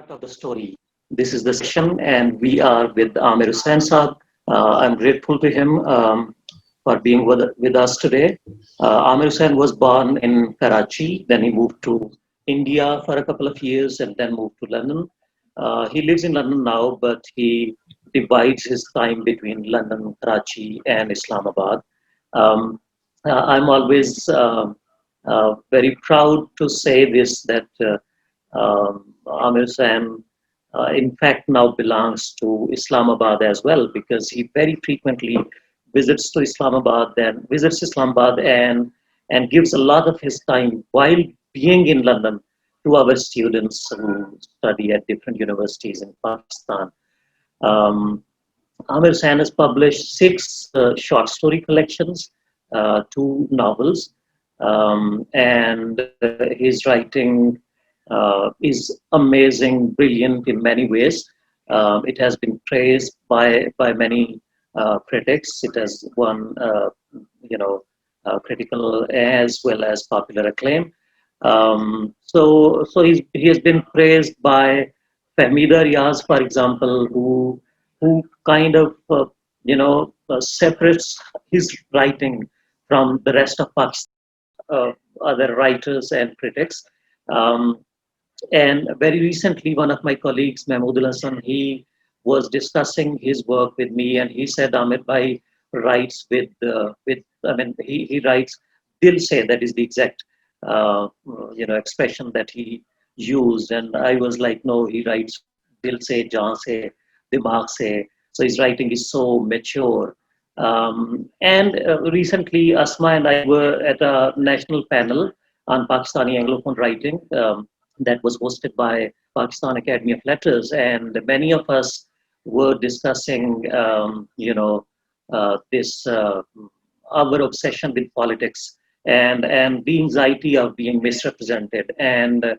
Art of the Story. This is the session, and we are with Aamer Hussein Saab. I'm grateful to him for being with us today. Aamer Hussein was born in Karachi, then he moved to India for a couple of years, and then moved to London. He lives in London now, but he divides his time between London, Karachi, and Islamabad. Um, I'm always very proud to say this that Amir Sam, in fact, now belongs to Islamabad as well because he very frequently visits Islamabad and gives a lot of his time while being in London to our students who study at different universities in Pakistan. Um, Amir San has published six short story collections, two novels, and his writing is amazing, brilliant in many ways. It has been praised by many critics. It has won, critical as well as popular acclaim. He has been praised by Fahmida Riaz, for example, who kind of separates his writing from the rest of Pakistan, other writers and critics. Um, and very recently, one of my colleagues, Mahmoud Hassan, he was discussing his work with me, and he said Amit Bhai writes he writes dil se, that is the exact expression that he used, and I was like, no, he writes dil se, jaan se, dimag se. So his writing is so mature. And recently, Asma and I were at a national panel on Pakistani Anglophone writing. That was hosted by Pakistan Academy of Letters, and many of us were discussing, this our obsession with politics and the anxiety of being misrepresented, and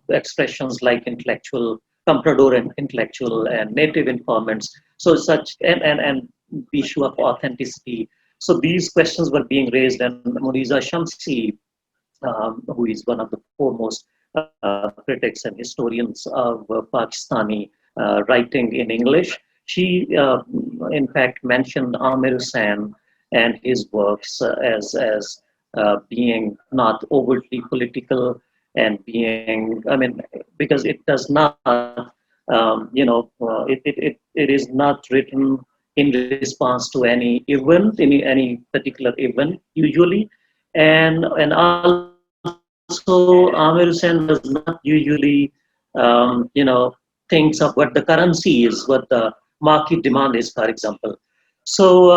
expressions like intellectual comprador and intellectual and native informants. So such and the issue of authenticity. So these questions were being raised, and Muniza Shamsi, who is one of the foremost critics and historians of Pakistani writing in English. She, in fact, mentioned Amir Hussain and his works as being not overtly political and being, because it does not, it is not written in response to any event, any particular event usually, and also Amir Hussain does not usually, thinks of what the currency is, what the market demand is, for example. So,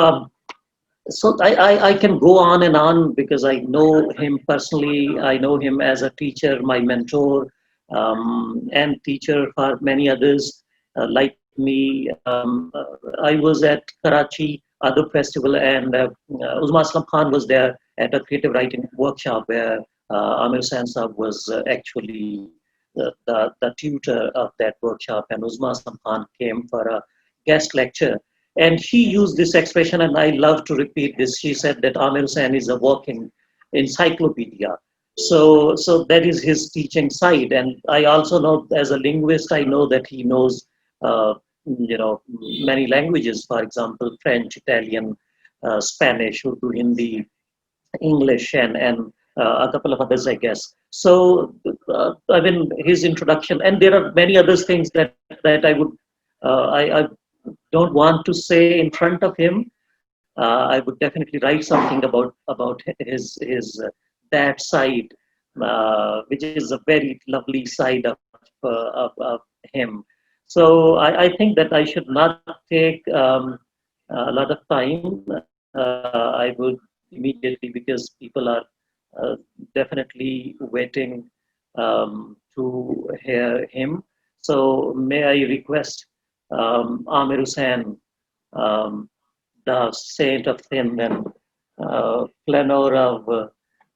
I can go on and on because I know him personally. I know him as a teacher, my mentor, and teacher for many others like me. I was at Karachi Adab Festival, and Uzma Aslam Khan was there at a creative writing workshop where Amir Hussain Saab was actually the tutor of that workshop, and Uzma Aslam Khan came for a guest lecture. And she used this expression, and I love to repeat this. She said that Amir Hussain is a walking encyclopedia. So that is his teaching side. And I also know, as a linguist, I know that he knows, many languages. For example, French, Italian, Spanish, Urdu, Hindi, English, and a couple of others, I guess. So, his introduction, and there are many other things that I don't want to say in front of him. I would definitely write something about his that side, which is a very lovely side of him. So I think that I should not take a lot of time. I would immediately, because people are definitely waiting to hear him. So may I request Amir Hussain, the saint of Thind and flaneur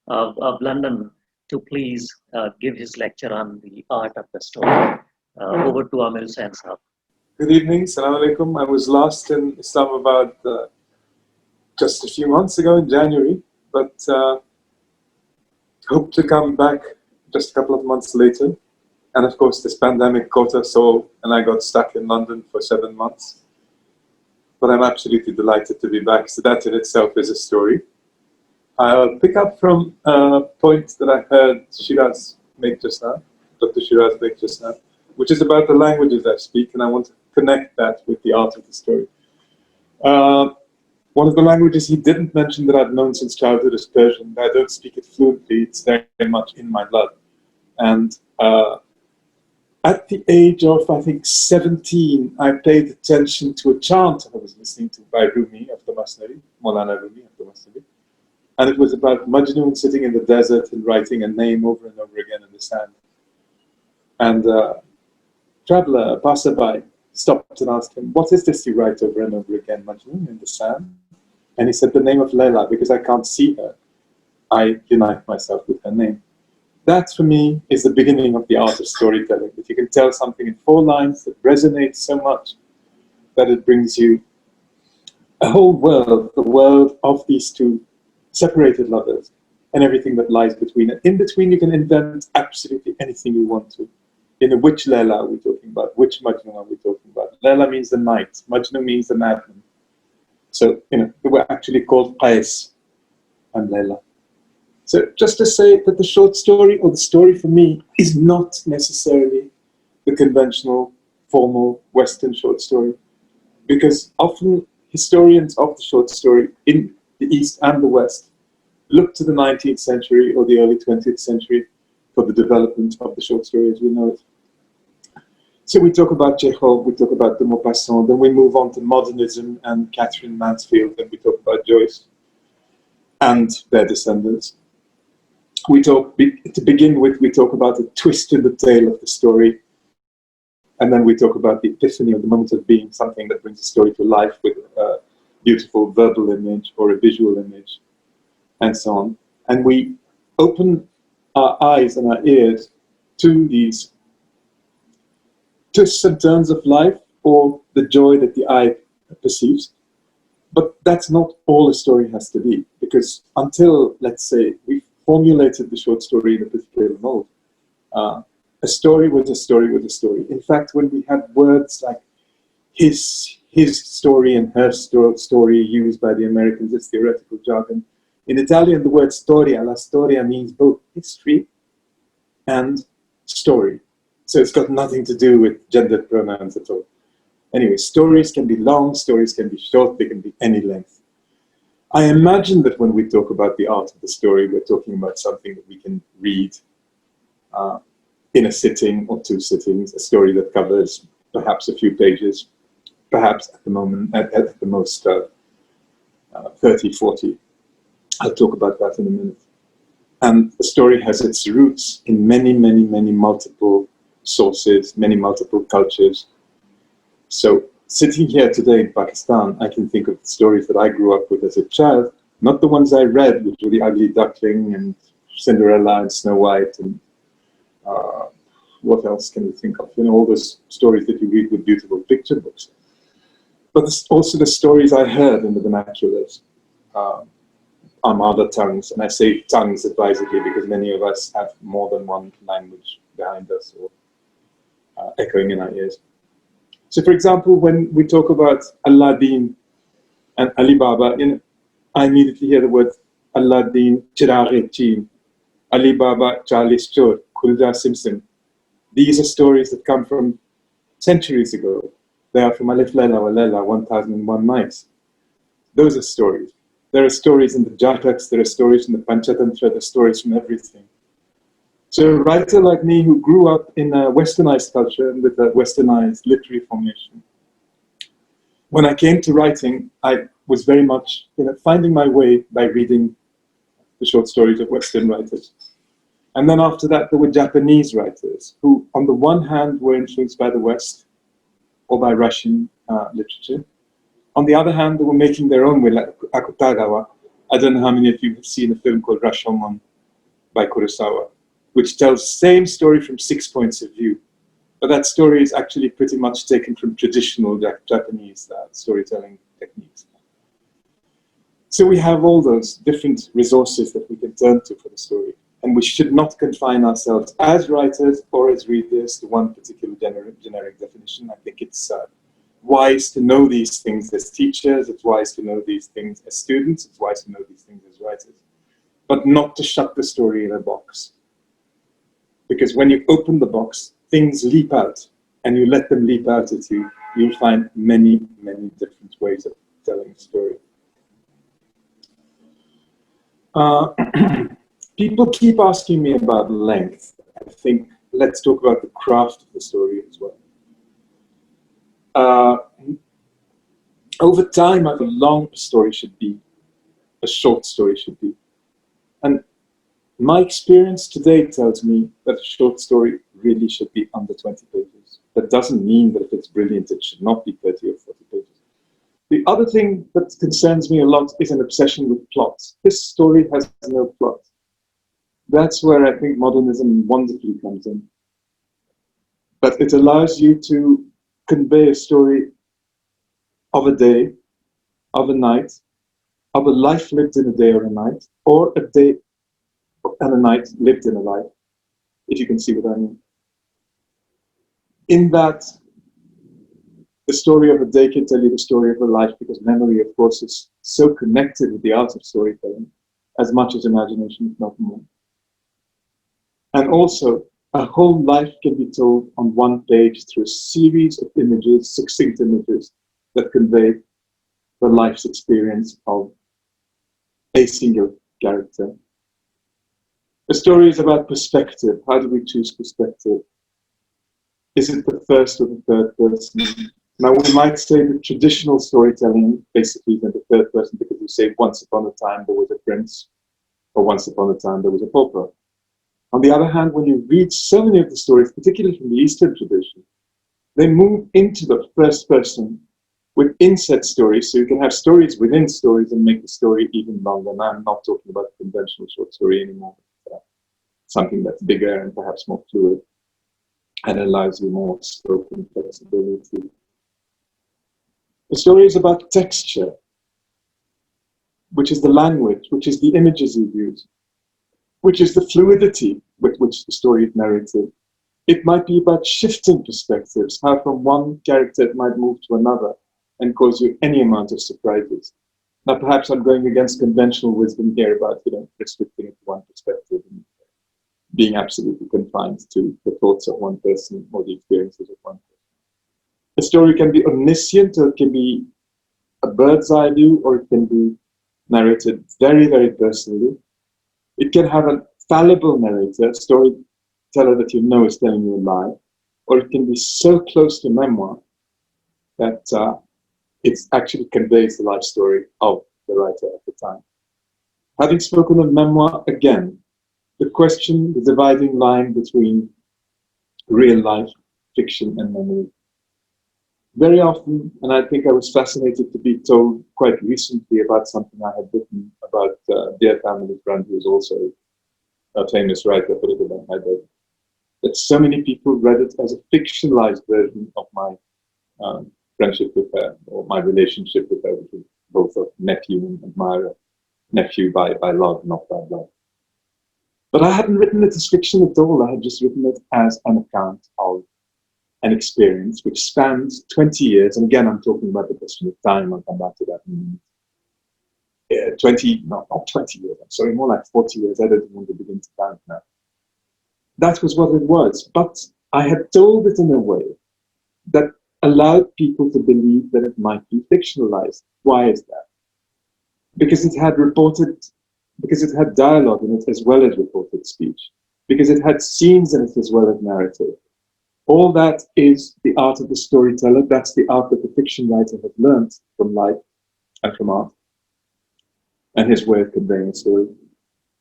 of London, to please give his lecture on the art of the story. Over to Amir Hussain Sahab. Good evening, Assalamu alaikum. I was last in Islamabad just a few months ago in January, but hope to come back just a couple of months later. And of course, this pandemic caught us all, and I got stuck in London for 7 months. But I'm absolutely delighted to be back. So that in itself is a story. I'll pick up from a point that I heard Shiraz make just now, Dr. Shiraz make just now, which is about the languages I speak, and I want to connect that with the art of the story. One of the languages he didn't mention that I've known since childhood is Persian. I don't speak it fluently, it's very much in my blood. And at the age of, I think, 17, I paid attention to a chant I was listening to by Rumi of the Masnavi, Maulana Rumi of the Masnavi. And it was about Majnun sitting in the desert and writing a name over and over again in the sand. And a traveler, a passerby, stopped and asked him, "What is this you write over and over again, Majnun, in the sand?" And he said, "The name of Layla, because I can't see her. I unite myself with her name." That, for me, is the beginning of the art of storytelling. That you can tell something in 4 lines that resonates so much that it brings you a whole world, the world of these two separated lovers, and everything that lies between. And in between, you can invent absolutely anything you want to. Which Layla are we talking about? Which Majnun are we talking about? Layla means the knight. Majnun means the madman. So, they were actually called Qais and Layla. So just to say that the short story, or the story for me, is not necessarily the conventional, formal Western short story. Because often historians of the short story in the East and the West look to the 19th century or the early 20th century for the development of the short story as we know it. So we talk about Chekhov, we talk about de Maupassant, then we move on to modernism and Catherine Mansfield, and we talk about Joyce and their descendants. To begin with, we talk about the twist in the tale of the story, and then we talk about the epiphany of the moment of being, something that brings the story to life with a beautiful verbal image or a visual image, and so on. And we open our eyes and our ears to these twists and turns of life, or the joy that the eye perceives. But that's not all a story has to be, because until, let's say, we formulated the short story in a particular mode, a story was a story was a story. In fact, when we had words like his story and her story used by the Americans, it's theoretical jargon. In Italian, the word storia, la storia, means both history and story. So it's got nothing to do with gendered pronouns at all. Anyway, stories can be long, stories can be short, they can be any length. I imagine that when we talk about the art of the story, we're talking about something that we can read in a sitting or 2 sittings, a story that covers perhaps a few pages, perhaps at the moment, at the most 30, 40. I'll talk about that in a minute. And the story has its roots in many, many, many multiple sources, many multiple cultures. So sitting here today in Pakistan, I can think of the stories that I grew up with as a child, not the ones I read, which were the Ugly Duckling and Cinderella and Snow White and what else can we think of? All those stories that you read with beautiful picture books. But also the stories I heard in the vernaculars, our mother tongues, and I say tongues advisedly because many of us have more than one language behind us or echoing in our ears. So, for example, when we talk about Aladdin and Ali Baba, I immediately hear the word Aladdin, Chiraghe Cheen, Ali Baba, Charlie's Chor, Khulda Simpson. These are stories that come from centuries ago. They are from Alif Layla wa Layla, 1001 Nights. Those are stories. There are stories in the Jataks, there are stories in the Panchatantra, there are stories from everything. So a writer like me who grew up in a westernized culture and with a westernized literary formation, when I came to writing, I was very much finding my way by reading the short stories of Western writers. And then after that, there were Japanese writers who, on the one hand, were influenced by the West or by Russian literature. On the other hand, they were making their own way, like Akutagawa. I don't know how many of you have seen a film called Rashomon by Kurosawa, which tells the same story from 6 points of view. But that story is actually pretty much taken from traditional Japanese storytelling techniques. So we have all those different resources that we can turn to for the story. And we should not confine ourselves as writers or as readers to one particular generic definition. I think it's wise to know these things as teachers, it's wise to know these things as students, it's wise to know these things as writers, but not to shut the story in a box. Because when you open the box, things leap out, and you let them leap out at you, you'll find many, many different ways of telling a story. People keep asking me about length. I think let's talk about the craft of the story as well. Over time, how long a story should be, a short story should be. And my experience today tells me that a short story really should be under 20 pages. That doesn't mean that if it's brilliant, it should not be 30 or 40 pages. The other thing that concerns me a lot is an obsession with plots. This story has no plot. That's where I think modernism wonderfully comes in. But it allows you to convey a story of a day, of a night, of a life lived in a day or a night, or a day and a night lived in a life, if you can see what I mean. In that, the story of a day can tell you the story of a life, because memory, of course, is so connected with the art of storytelling, as much as imagination, if not more. And also, a whole life can be told on one page through a series of images, succinct images, that convey the life's experience of a single character. The story is about perspective. How do we choose perspective? Is it the first or the third person? Now, we might say that traditional storytelling basically is in the third person, because we say once upon a time there was a prince, or once upon a time there was a pauper. On the other hand, when you read so many of the stories, particularly from the Eastern tradition, they move into the first person with inset stories, so you can have stories within stories and make the story even longer. Now, I'm not talking about the conventional short story anymore, but something that's bigger and perhaps more fluid and allows you more scope and flexibility. The story is about texture, which is the language, which is the images you use, which is the fluidity with which the story is narrated. It might be about shifting perspectives, how from one character it might move to another and cause you any amount of surprises. Now, perhaps I'm going against conventional wisdom here about, restricting it to one perspective and being absolutely confined to the thoughts of one person or the experiences of one person. A story can be omniscient, or it can be a bird's eye view, or it can be narrated very, very personally. It can have a fallible narrator, a storyteller that you know is telling you a lie, or it can be so close to memoir that it actually conveys the life story of the writer at the time. Having spoken of memoir, again, the question, the dividing line between real life, fiction, and memory. Very often, and I think I was fascinated to be told quite recently about something I had written about Dear Family Friend, who is also a famous writer, Philippa Van Heiberg, that so many people read it as a fictionalized version of my friendship with her, or my relationship with her, which was both of nephew and admirer. Nephew by love, not by love. But I hadn't written it as fiction at all. I had just written it as an account of an experience which spans 20 years. And again, I'm talking about the question of time. I'll come back to that in a minute. Not 20 years, I'm sorry, more like 40 years. I don't want to begin to count now. That was what it was. But I had told it in a way that allowed people to believe that it might be fictionalized. Why is that? Because it had dialogue in it as well as reported speech. Because it had scenes in it as well as narrative. All that is the art of the storyteller. That's the art that the fiction writer has learned from life and from art, and his way of conveying a story.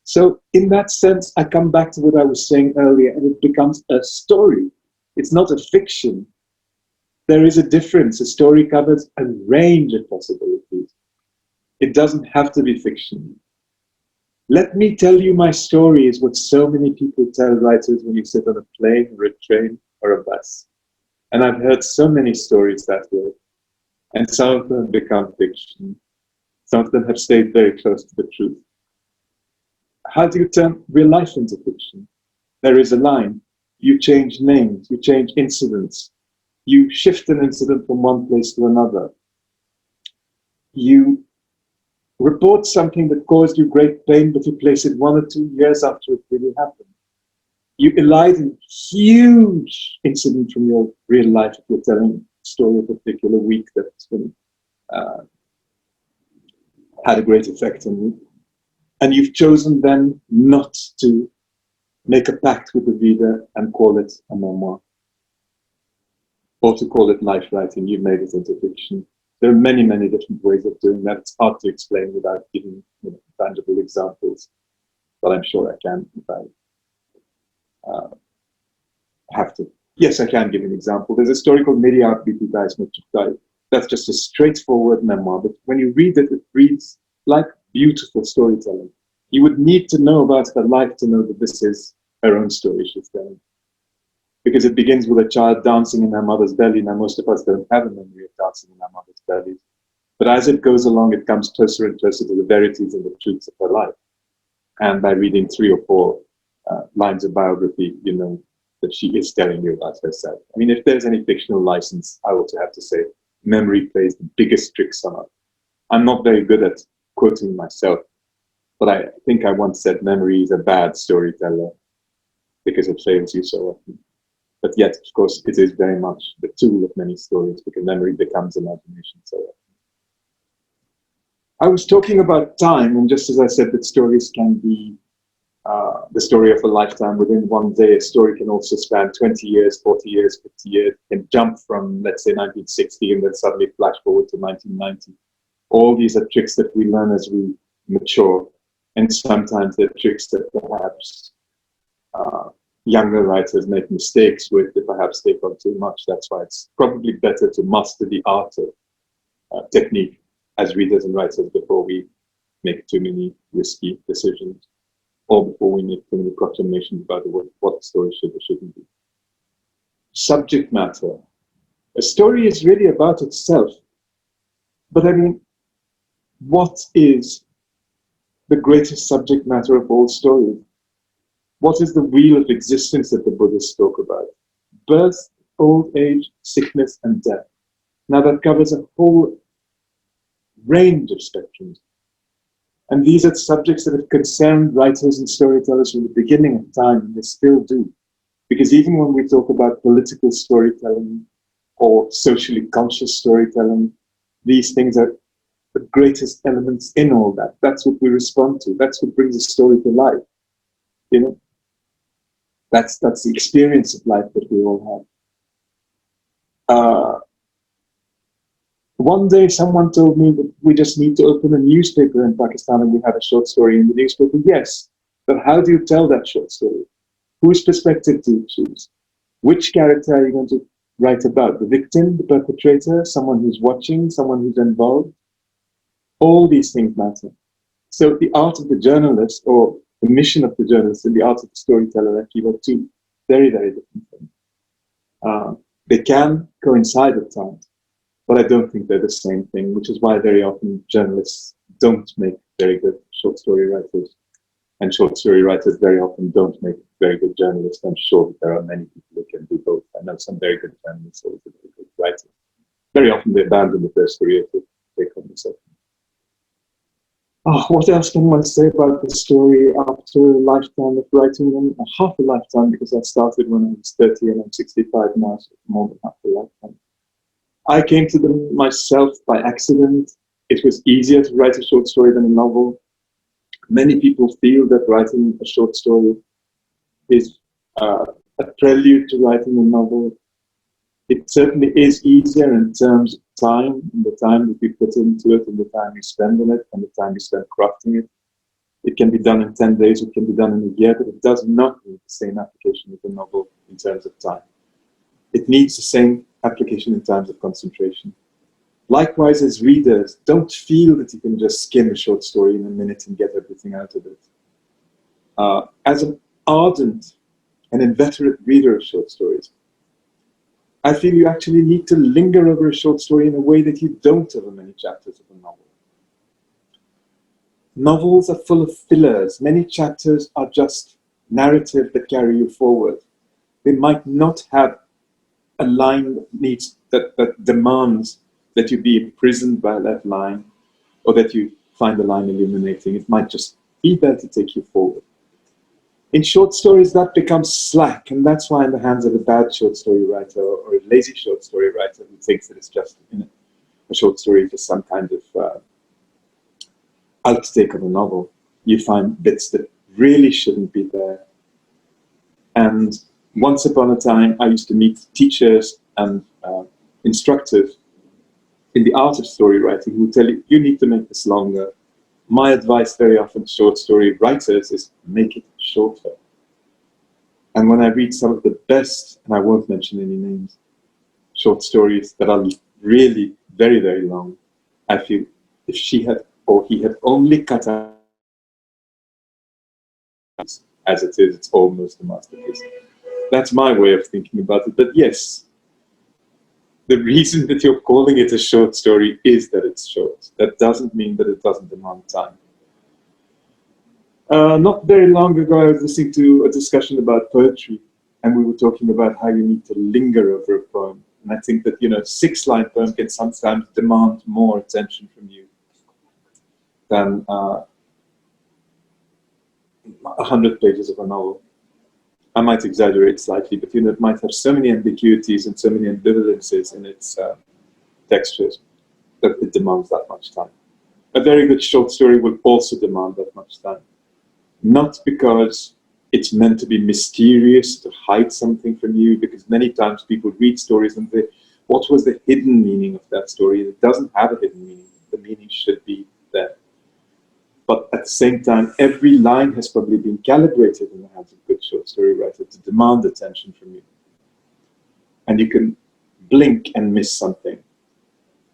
So in that sense, I come back to what I was saying earlier, and it becomes a story. It's not a fiction. There is a difference. A story covers a range of possibilities. It doesn't have to be fiction. Let me tell you my story is what so many people tell writers when you sit on a plane or a train or a bus. And I've heard so many stories that way. And some of them have become fiction. Some of them have stayed very close to the truth. How do you turn real life into fiction? There is a line. You change names, you change incidents, you shift an incident from one place to another. You report something that caused you great pain, but you place it 1 or 2 years after it really happened. You elide a huge incident from your real life if you're telling a story of a particular week that's been, had a great effect on you. And you've chosen then not to make a pact with the reader and call it a memoir, or to call it life writing. You've made it into fiction. There are many, many different ways of doing that. It's hard to explain without giving tangible examples, but I'm sure I can if I have to. Yes, I can give an example. There's a story called Meri Aap Biti Tha Isme Chukta. That's just a straightforward memoir, but when you read it, it reads like beautiful storytelling. You would need to know about her life to know that this is her own story she's telling. Because it begins with a child dancing in her mother's belly. Now, most of us don't have a memory of dancing in our mother's belly. But as it goes along, it comes closer and closer to the verities and the truths of her life. And by reading 3 or 4 lines of biography, you know that she is telling you about herself. I mean, if there's any fictional license, I also have to say, memory plays the biggest tricks on us. I'm not very good at quoting myself, but I think I once said memory is a bad storyteller because it fails you so often. But yet, of course, it is very much the tool of many stories because memory becomes imagination so often. I was talking about time, and just as I said that stories can be the story of a lifetime within one day, a story can also span 20 years, 40 years, 50 years, it can jump from, let's say, 1960 and then suddenly flash forward to 1990. All these are tricks that we learn as we mature, and sometimes they're tricks that perhaps younger writers make mistakes with, they perhaps take on too much. That's why it's probably better to master the art of technique as readers and writers before we make too many risky decisions, or before we make too many proclamations about what the story should or shouldn't be. Subject matter. A story is really about itself. But I mean, what is the greatest subject matter of all stories? What is the wheel of existence that the Buddhists talk about? Birth, old age, sickness, and death. Now that covers a whole range of spectrums. And these are subjects that have concerned writers and storytellers from the beginning of time, and they still do. Because even when we talk about political storytelling or socially conscious storytelling, these things are the greatest elements in all that. That's what we respond to. That's what brings a story to life. You know, that's the experience of life that we all have. One day someone told me that we just need to open a newspaper in Pakistan and we have a short story in the newspaper. Yes, but how do you tell that short story? Whose perspective do you choose? Which character are you going to write about? The victim, the perpetrator, someone who's watching, someone who's involved? All these things matter. So the art of the journalist, or the mission of the journalist, and the art of the storyteller actually are two very, very different things. They can coincide at times, but I don't think they're the same thing, which is why very often journalists don't make very good short story writers. And short story writers very often don't make very good journalists. I'm sure that there are many people who can do both. I know some very good journalists, also very good writers. Very often they abandon the first career to take on the second. What else can one say about the story after a lifetime of writing them? Half a lifetime, because I started when I was 30 and I'm 65 now, so more than half a lifetime. I came to them myself by accident. It was easier to write a short story than a novel. Many people feel that writing a short story is a prelude to writing a novel. It certainly is easier in terms of time, and the time that you put into it, and the time you spend on it, and the time you spend crafting it. It can be done in 10 days, it can be done in a year, but it does not need the same application as a novel in terms of time. It needs the same application in terms of concentration. Likewise, as readers, don't feel that you can just skim a short story in a minute and get everything out of it. As an ardent and inveterate reader of short stories, I feel you actually need to linger over a short story in a way that you don't over many chapters of a novel. Novels are full of fillers. Many chapters are just narrative that carry you forward. They might not have a line that demands that you be imprisoned by that line or that you find the line illuminating. It might just be there to take you forward. In short stories, that becomes slack, and that's why in the hands of a bad short story writer or a lazy short story writer who thinks that it's just a short story is just some kind of outtake of a novel, you find bits that really shouldn't be there. And once upon a time, I used to meet teachers and instructors in the art of story writing who tell you, you need to make this longer. My advice very often to short story writers is make it shorter. And when I read some of the best, and I won't mention any names, short stories that are really very, very long, I feel if she had or he had only cut out as it is, it's almost a masterpiece. That's my way of thinking about it. But yes, the reason that you're calling it a short story is that it's short. That doesn't mean that it doesn't demand time. Not very long ago, I was listening to a discussion about poetry, and we were talking about how you need to linger over a poem. And I think that, a 6-line poem can sometimes demand more attention from you than 100 pages of a novel. I might exaggerate slightly, but it might have so many ambiguities and so many ambivalences in its textures that it demands that much time. A very good short story will also demand that much time. Not because it's meant to be mysterious, to hide something from you, because many times people read stories and say, what was the hidden meaning of that story? It doesn't have a hidden meaning. The meaning should be there. But at the same time, every line has probably been calibrated in the hands of a good short story writer to demand attention from you. And you can blink and miss something.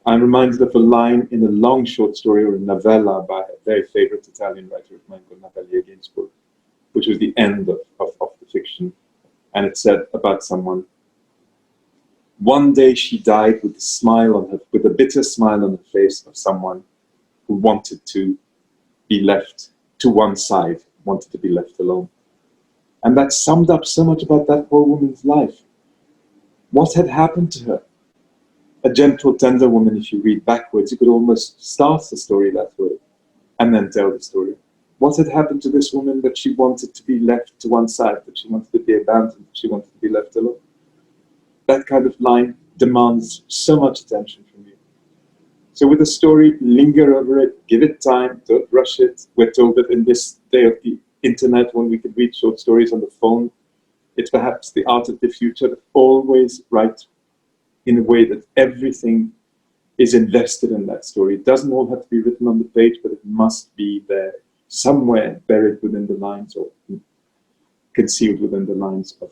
I'm reminded of a line in a long short story or a novella by a very favorite Italian writer of mine called Natalia Ginzburg, which was the end of the fiction. And it said about someone, one day she died with a bitter smile on her face of someone who wanted to be left to one side, wanted to be left alone. And that summed up so much about that poor woman's life. What had happened to her? A gentle, tender woman, if you read backwards, you could almost start the story that way and then tell the story. What had happened to this woman that she wanted to be left to one side, that she wanted to be abandoned, that she wanted to be left alone? That kind of line demands so much attention from you. So with a story, linger over it, give it time, don't rush it. We're told that in this day of the internet, when we can read short stories on the phone, it's perhaps the art of the future to always write in a way that everything is invested in that story. It doesn't all have to be written on the page, but it must be there, somewhere buried within the lines or concealed within the lines of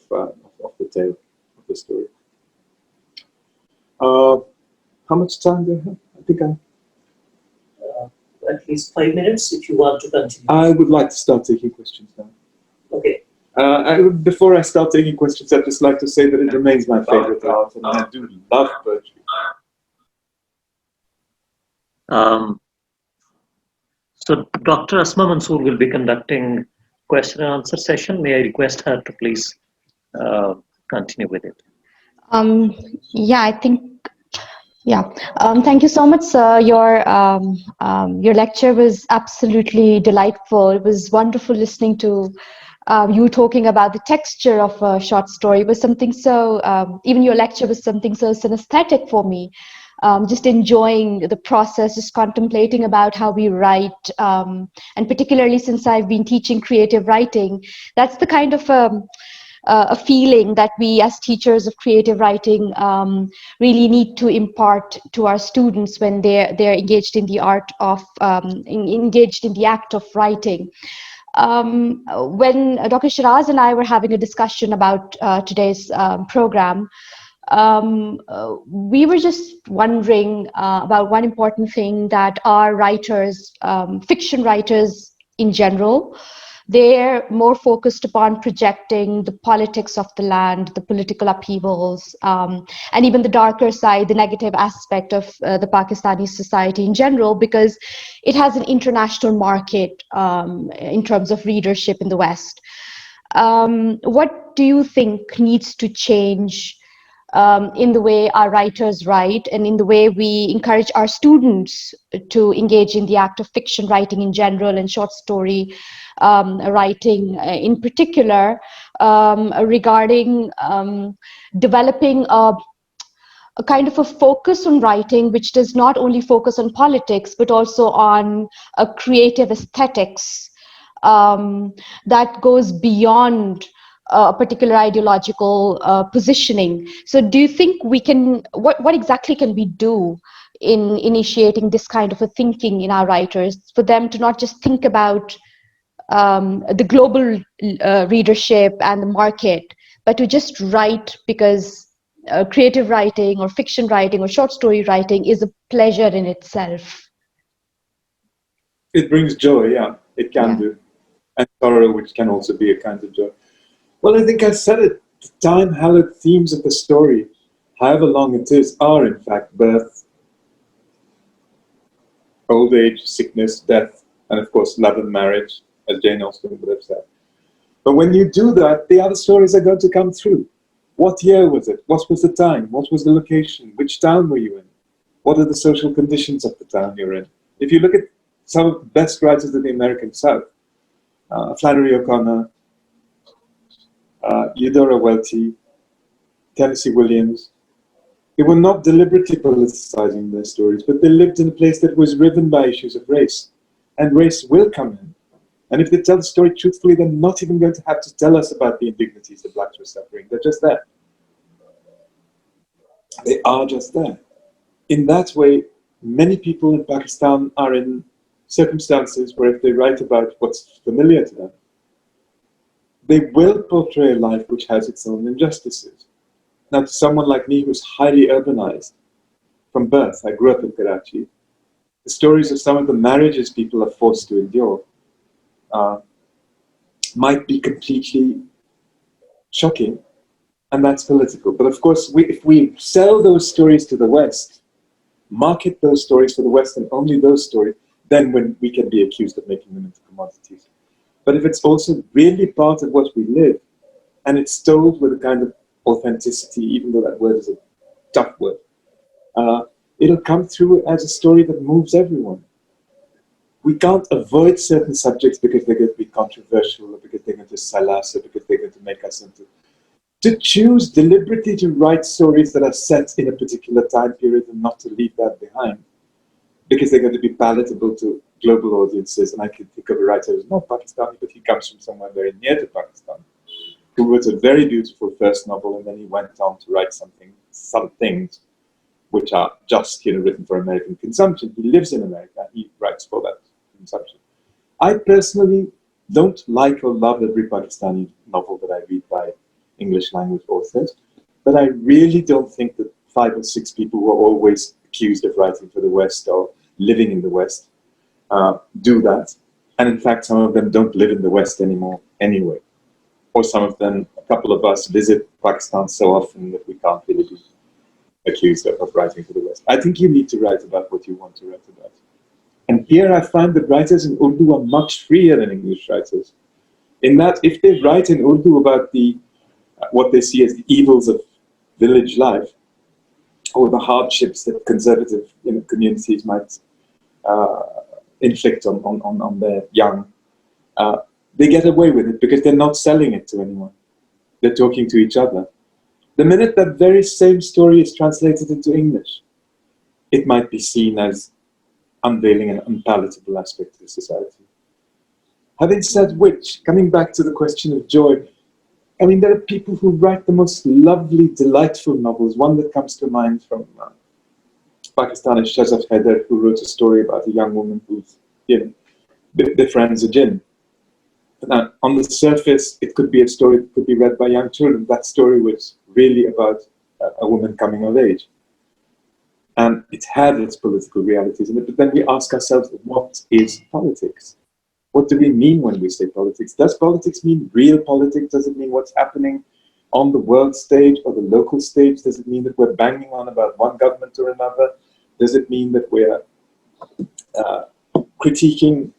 the tale of the story. How much time do I have? I think At least 5 minutes if you want to continue. I would like to start taking questions now. Okay. Before I start taking questions, I'd just like to say that it remains my favorite art, and I do love poetry. So Dr. Asma Mansoor will be conducting question and answer session. May I request her to please continue with it? Yeah, I think. Yeah, thank you so much, sir. Your lecture was absolutely delightful. It was wonderful listening to you talking about the texture of a short story. It was something so. Even your lecture was something so synesthetic for me. Just enjoying the process, just contemplating about how we write, and particularly since I've been teaching creative writing, that's the kind of a feeling that we as teachers of creative writing really need to impart to our students when they're engaged in the art of engaged in the act of writing. When Dr. Shiraz and I were having a discussion about today's program, we were just wondering about one important thing that our writers, fiction writers in general, they're more focused upon projecting the politics of the land, the political upheavals, and even the darker side, the negative aspect of the Pakistani society in general, because it has an international market in terms of readership in the West. What do you think needs to change in the way our writers write and in the way we encourage our students to engage in the act of fiction writing in general and short story writing in particular, regarding developing a kind of a focus on writing which does not only focus on politics but also on a creative aesthetics that goes beyond a particular ideological positioning. So do you think we can, what exactly can we do in initiating this kind of a thinking in our writers, for them to not just think about the global readership and the market, but to just write because creative writing or fiction writing or short story writing is a pleasure in itself? It brings joy, yeah, it can Yeah. do. And sorrow, which can also be a kind of joy. Well, I think I said it. The time-hallowed themes of the story, however long it is, are in fact birth, old age, sickness, death, and of course love and marriage, as Jane Austen would have said. But when you do that, the other stories are going to come through. What year was it? What was the time? What was the location? Which town were you in? What are the social conditions of the town you're in? If you look at some of the best writers of the American South, Flannery O'Connor, Eudora Welty, Tennessee Williams, they were not deliberately politicizing their stories, but they lived in a place that was riven by issues of race. And race will come in. And if they tell the story truthfully, they're not even going to have to tell us about the indignities the blacks were suffering. They're just there. They are just there. In that way, many people in Pakistan are in circumstances where if they write about what's familiar to them, they will portray a life which has its own injustices. Now, to someone like me who's highly urbanized from birth, I grew up in Karachi, the stories of some of the marriages people are forced to endure might be completely shocking, and that's political. But of course, if we sell those stories to the West, market those stories for the West and only those stories, then when we can be accused of making them into commodities. But if it's also really part of what we live, and it's told with a kind of authenticity, even though that word is a tough word, it'll come through as a story that moves everyone. We can't avoid certain subjects because they're going to be controversial, or because they're going to sell us, or because they're going to make us into... To choose deliberately to write stories that are set in a particular time period and not to leave that behind, because they're going to be palatable to global audiences. And I can think of a writer who's not Pakistani, but he comes from somewhere very near to Pakistan, who wrote a very beautiful first novel, and then he went on to write some things which are just written for American consumption. He lives in America. He writes for that consumption. I personally don't like or love every Pakistani novel that I read by English language authors, but I really don't think that 5 or 6 people who are always accused of writing for the West or living in the West do that. And in fact, some of them don't live in the West anymore anyway. Or some of them, a couple of us visit Pakistan so often that we can't really be accused of writing for the West. I think you need to write about what you want to write about. And here I find that writers in Urdu are much freer than English writers. In that, if they write in Urdu about what they see as the evils of village life, or the hardships that conservative communities might inflict on their young, they get away with it because they're not selling it to anyone. They're talking to each other. The minute that very same story is translated into English, it might be seen as unveiling an unpalatable aspect of society. Having said which, coming back to the question of joy, I mean, there are people who write the most lovely, delightful novels. One that comes to mind from Pakistan is Shahzad Haider, who wrote a story about a young woman who's, befriends a jinn. Now, on the surface, it could be a story that could be read by young children. That story was really about a woman coming of age. And it had its political realities in it. But then we ask ourselves, what is politics? What do we mean when we say politics? Does politics mean real politics? Does it mean what's happening on the world stage or the local stage? Does it mean that we're banging on about one government or another? Does it mean that we're critiquing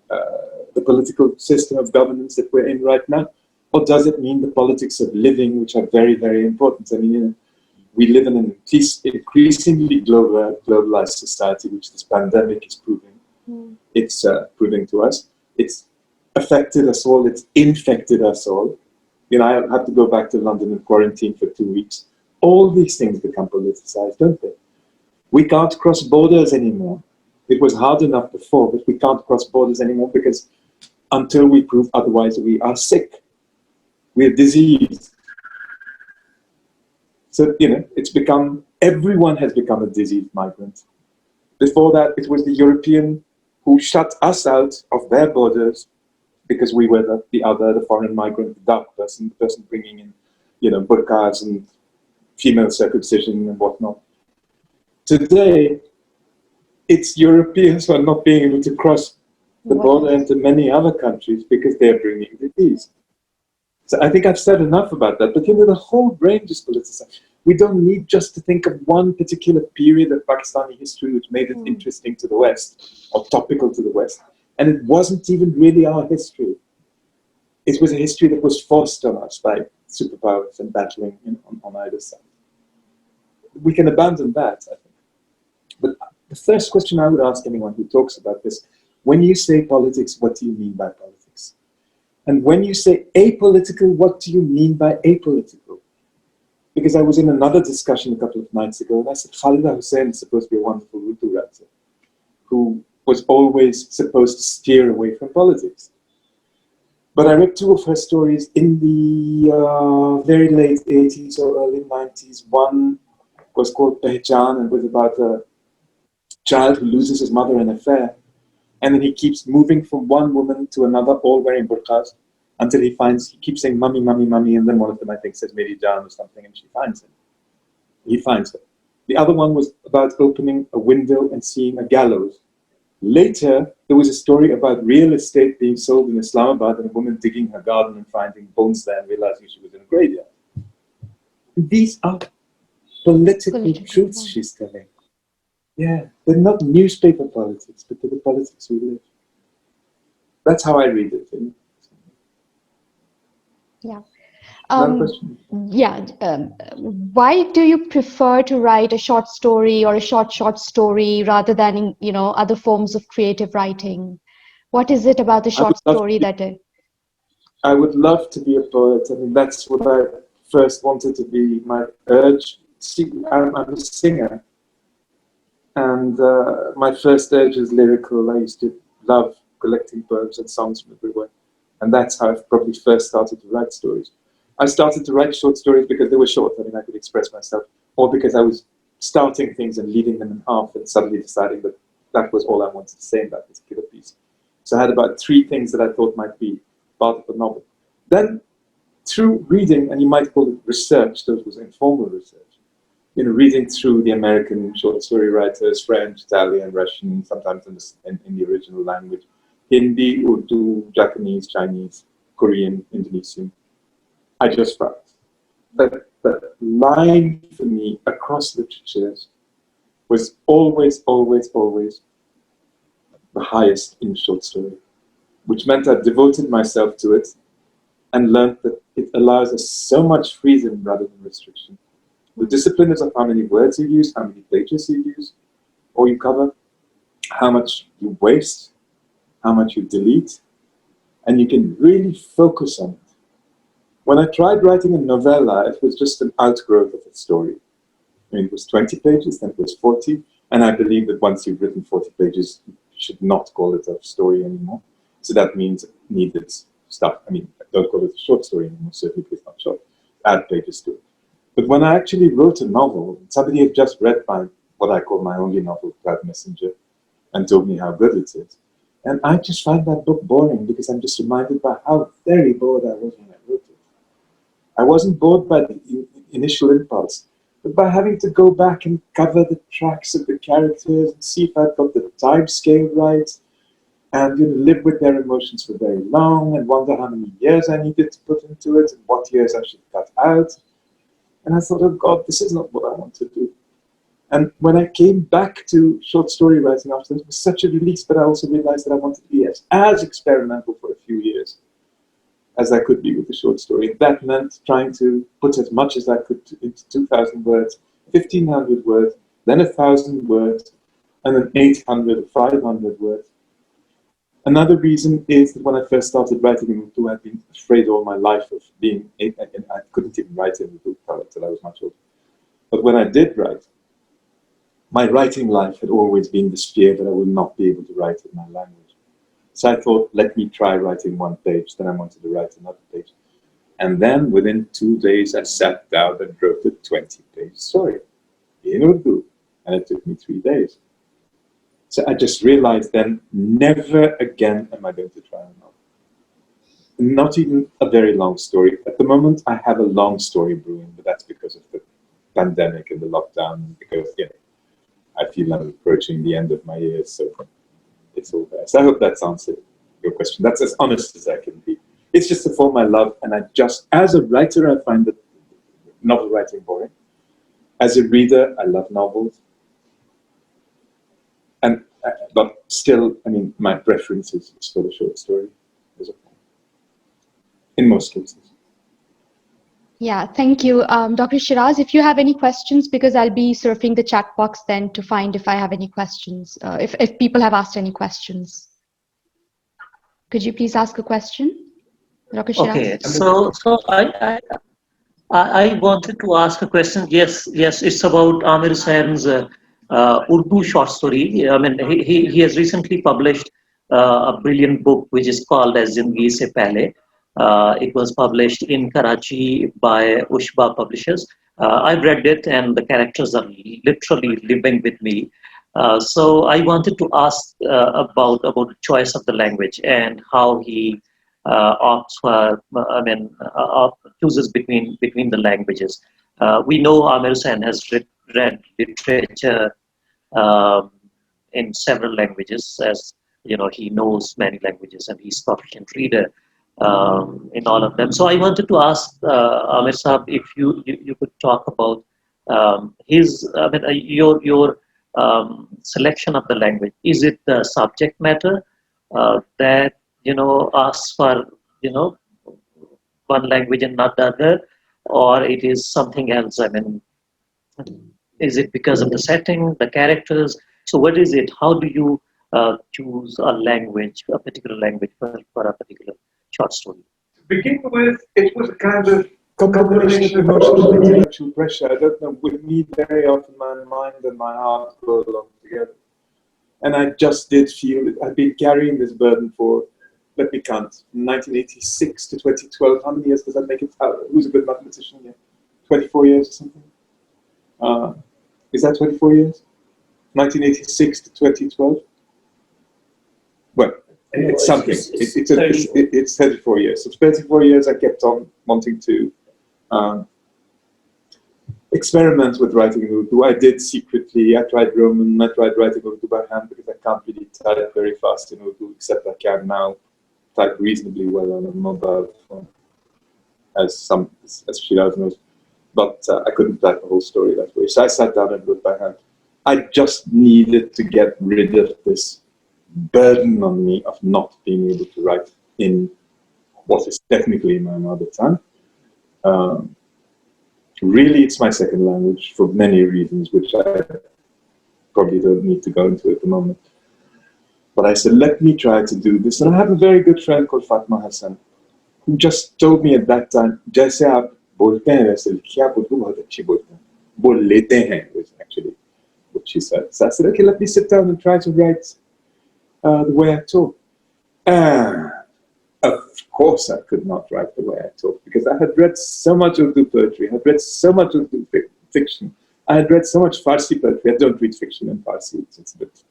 the political system of governance that we're in right now? Or does it mean the politics of living, which are very, very important? I mean, you know, we live in an increasingly globalized society, which this pandemic is proving. It's proving to us. It's affected us all. It's infected us all. You know, I had to go back to London and quarantine for 2 weeks. All these things become politicized, don't they? We can't cross borders anymore. It was hard enough before, but we can't cross borders anymore because until we prove otherwise, we are sick. We're diseased. So, you know, it's become, everyone has become a diseased migrant. Before that, it was the European who shut us out of their borders because we were the foreign migrant, the dark person, the person bringing in, you know, burqas and female circumcision and whatnot. Today, it's Europeans who are not being able to cross the border into many other countries because they're bringing disease. So I think I've said enough about that, but you know, the whole range is politicized. We don't need just to think of one particular period of Pakistani history which made it interesting to the West or topical to the West. And it wasn't even really our history. It was a history that was forced on us by superpowers and battling on either side. We can abandon that, I think. But the first question I would ask anyone who talks about this, when you say politics, what do you mean by politics? And when you say apolitical, what do you mean by apolitical? Because I was in another discussion a couple of nights ago, and I said, Aamer Hussein is supposed to be a wonderful Urdu writer, who was always supposed to steer away from politics. But I read 2 of her stories in the very late 80s or early 90s. One was called Pehchan and was about a child who loses his mother in an affair. And then he keeps moving from one woman to another, all wearing burqas, until he keeps saying, "Mummy, mummy, mummy," and then one of them, I think, says, "Meri Jaan" or something, and she finds him. He finds her. The other one was about opening a window and seeing a gallows. Later, there was a story about real estate being sold in Islamabad and a woman digging her garden and finding bones there and realizing she was in a graveyard. These are political truths she's telling. Yeah, they're not newspaper politics, but they're the politics we live. That's how I read it. You know? Yeah. Another question? Yeah. Why do you prefer to write a short story or a short story rather than, you know, other forms of creative writing? What is it about the short story that? I would love to be a poet. I mean, that's what I first wanted to be. My urge. See, I'm a singer, and my first urge is lyrical. I used to love collecting poems and songs from everywhere, and that's how I probably first started to write stories. I started to write short stories because they were short. I mean, I could express myself, or because I was starting things and leaving them in half and suddenly deciding that that was all I wanted to say in that particular piece. So I had about 3 things that I thought might be part of the novel. Then, through reading, and you might call it research, this was informal research, you know, reading through the American short story writers, French, Italian, Russian, sometimes in the original language, Hindi, Urdu, Japanese, Chinese, Korean, Indonesian, I just found that the line for me across literatures was always, always, always the highest in short story, which meant I devoted myself to it and learned that it allows us so much freedom rather than restriction. The discipline is of how many words you use, how many pages you use, or you cover, how much you waste, how much you delete, and you can really focus on it. When I tried writing a novella, it was just an outgrowth of a story. I mean, it was 20 pages, then it was 40, and I believe that once you've written 40 pages, you should not call it a story anymore. So that means it needed stuff. I mean, don't call it a short story anymore, certainly it's not short. Add pages to it. But when I actually wrote a novel, somebody had just read what I call my only novel, Cloud Messenger, and told me how good it is. And I just find that book boring because I'm just reminded by how very bored I was when I wrote it. I wasn't bored by the initial impulse, but by having to go back and cover the tracks of the characters and see if I've got the time scale right, and live with their emotions for very long and wonder how many years I needed to put into it and what years I should cut out. And I thought, oh God, this is not what I want to do. And when I came back to short story writing after, it was such a release, but I also realized that I wanted to be as experimental for a few years as I could be with the short story. That meant trying to put as much as I could into 2,000 words, 1,500 words, then 1,000 words, and then 800 or 500 words. Another reason is that when I first started writing in Urdu, I'd been afraid all my life of being, I couldn't even write in Urdu until I was much older. But when I did write, my writing life had always been the fear that I would not be able to write in my language. So I thought, let me try writing one page. Then I wanted to write another page. And then within 2 days, I sat down and wrote a 20-page story in Urdu. And it took me 3 days. So I just realized then, never again am I going to try a novel. Not even a very long story. At the moment, I have a long story brewing, but that's because of the pandemic and the lockdown, because I feel I'm approaching the end of my years, so it's all there. So I hope that's answered your question. That's as honest as I can be. It's just a form I love, and I just, as a writer, I find that novel writing boring. As a reader, I love novels. And but still, I mean, my preference is for the short story as a form, in most cases. Yeah, thank you. Dr. Shiraz, if you have any questions, because I'll be surfing the chat box then to find if I have any questions, if people have asked any questions. Could you please ask a question, Dr. Shiraz? Okay, so I wanted to ask a question. Yes, it's about Aamer Hussain's Urdu short story. I mean, he has recently published a brilliant book which is called as Zindagi Se Pehle. It was published in Karachi by Ushba Publishers. I've read it, and the characters are literally living with me. So I wanted to ask about the choice of the language and how he opts for, chooses between the languages. We know Aamer Hussain has read literature um, in several languages, as he knows many languages and he's proficient reader in all of them. So I wanted to ask Aamer Saab if you could talk about his, your selection of the language. Is it the subject matter that asks for one language and not the other, or it is something else? I mean, is it because of the setting, the characters? So what is it? How do you choose a language, a particular language for a particular short story? To begin with, it was a kind of combination of emotional and intellectual pressure. I don't know, with me very often my mind and my heart go along together. And I just did feel it. I've been carrying this burden for, let me count, 1986 to 2012. How many years does that make it? Who's a good mathematician here? 24 years or something? Is that 24 years? 1986 to 2012? Well, it's something. It's 34 years. So 34 years I kept on wanting to experiment with writing in Urdu. I did secretly. I tried Roman. I tried writing Urdu by hand because I can't really type very fast in Urdu, except I can now type reasonably well on a mobile phone, as Shiraz knows. But I couldn't type a whole story that way. So I sat down and wrote by hand. I just needed to get rid of this burden on me of not being able to write in what is technically my mother tongue. Really, it's my second language for many reasons, which I probably don't need to go into at the moment. But I said, let me try to do this. And I have a very good friend called Asma Mansoor, who just told me at that time, "Jaise aap bolte hain, waise likhiye, aap Urdu bahut achhi bolte hain. Bol lete hain," was actually what she said. So I said, okay, let me sit down and try to write the way I talk. Of course, I could not write the way I talk because I had read so much Urdu poetry, I had read so much Urdu fiction, I had read so much Farsi poetry. I don't read fiction in Farsi; it's a bit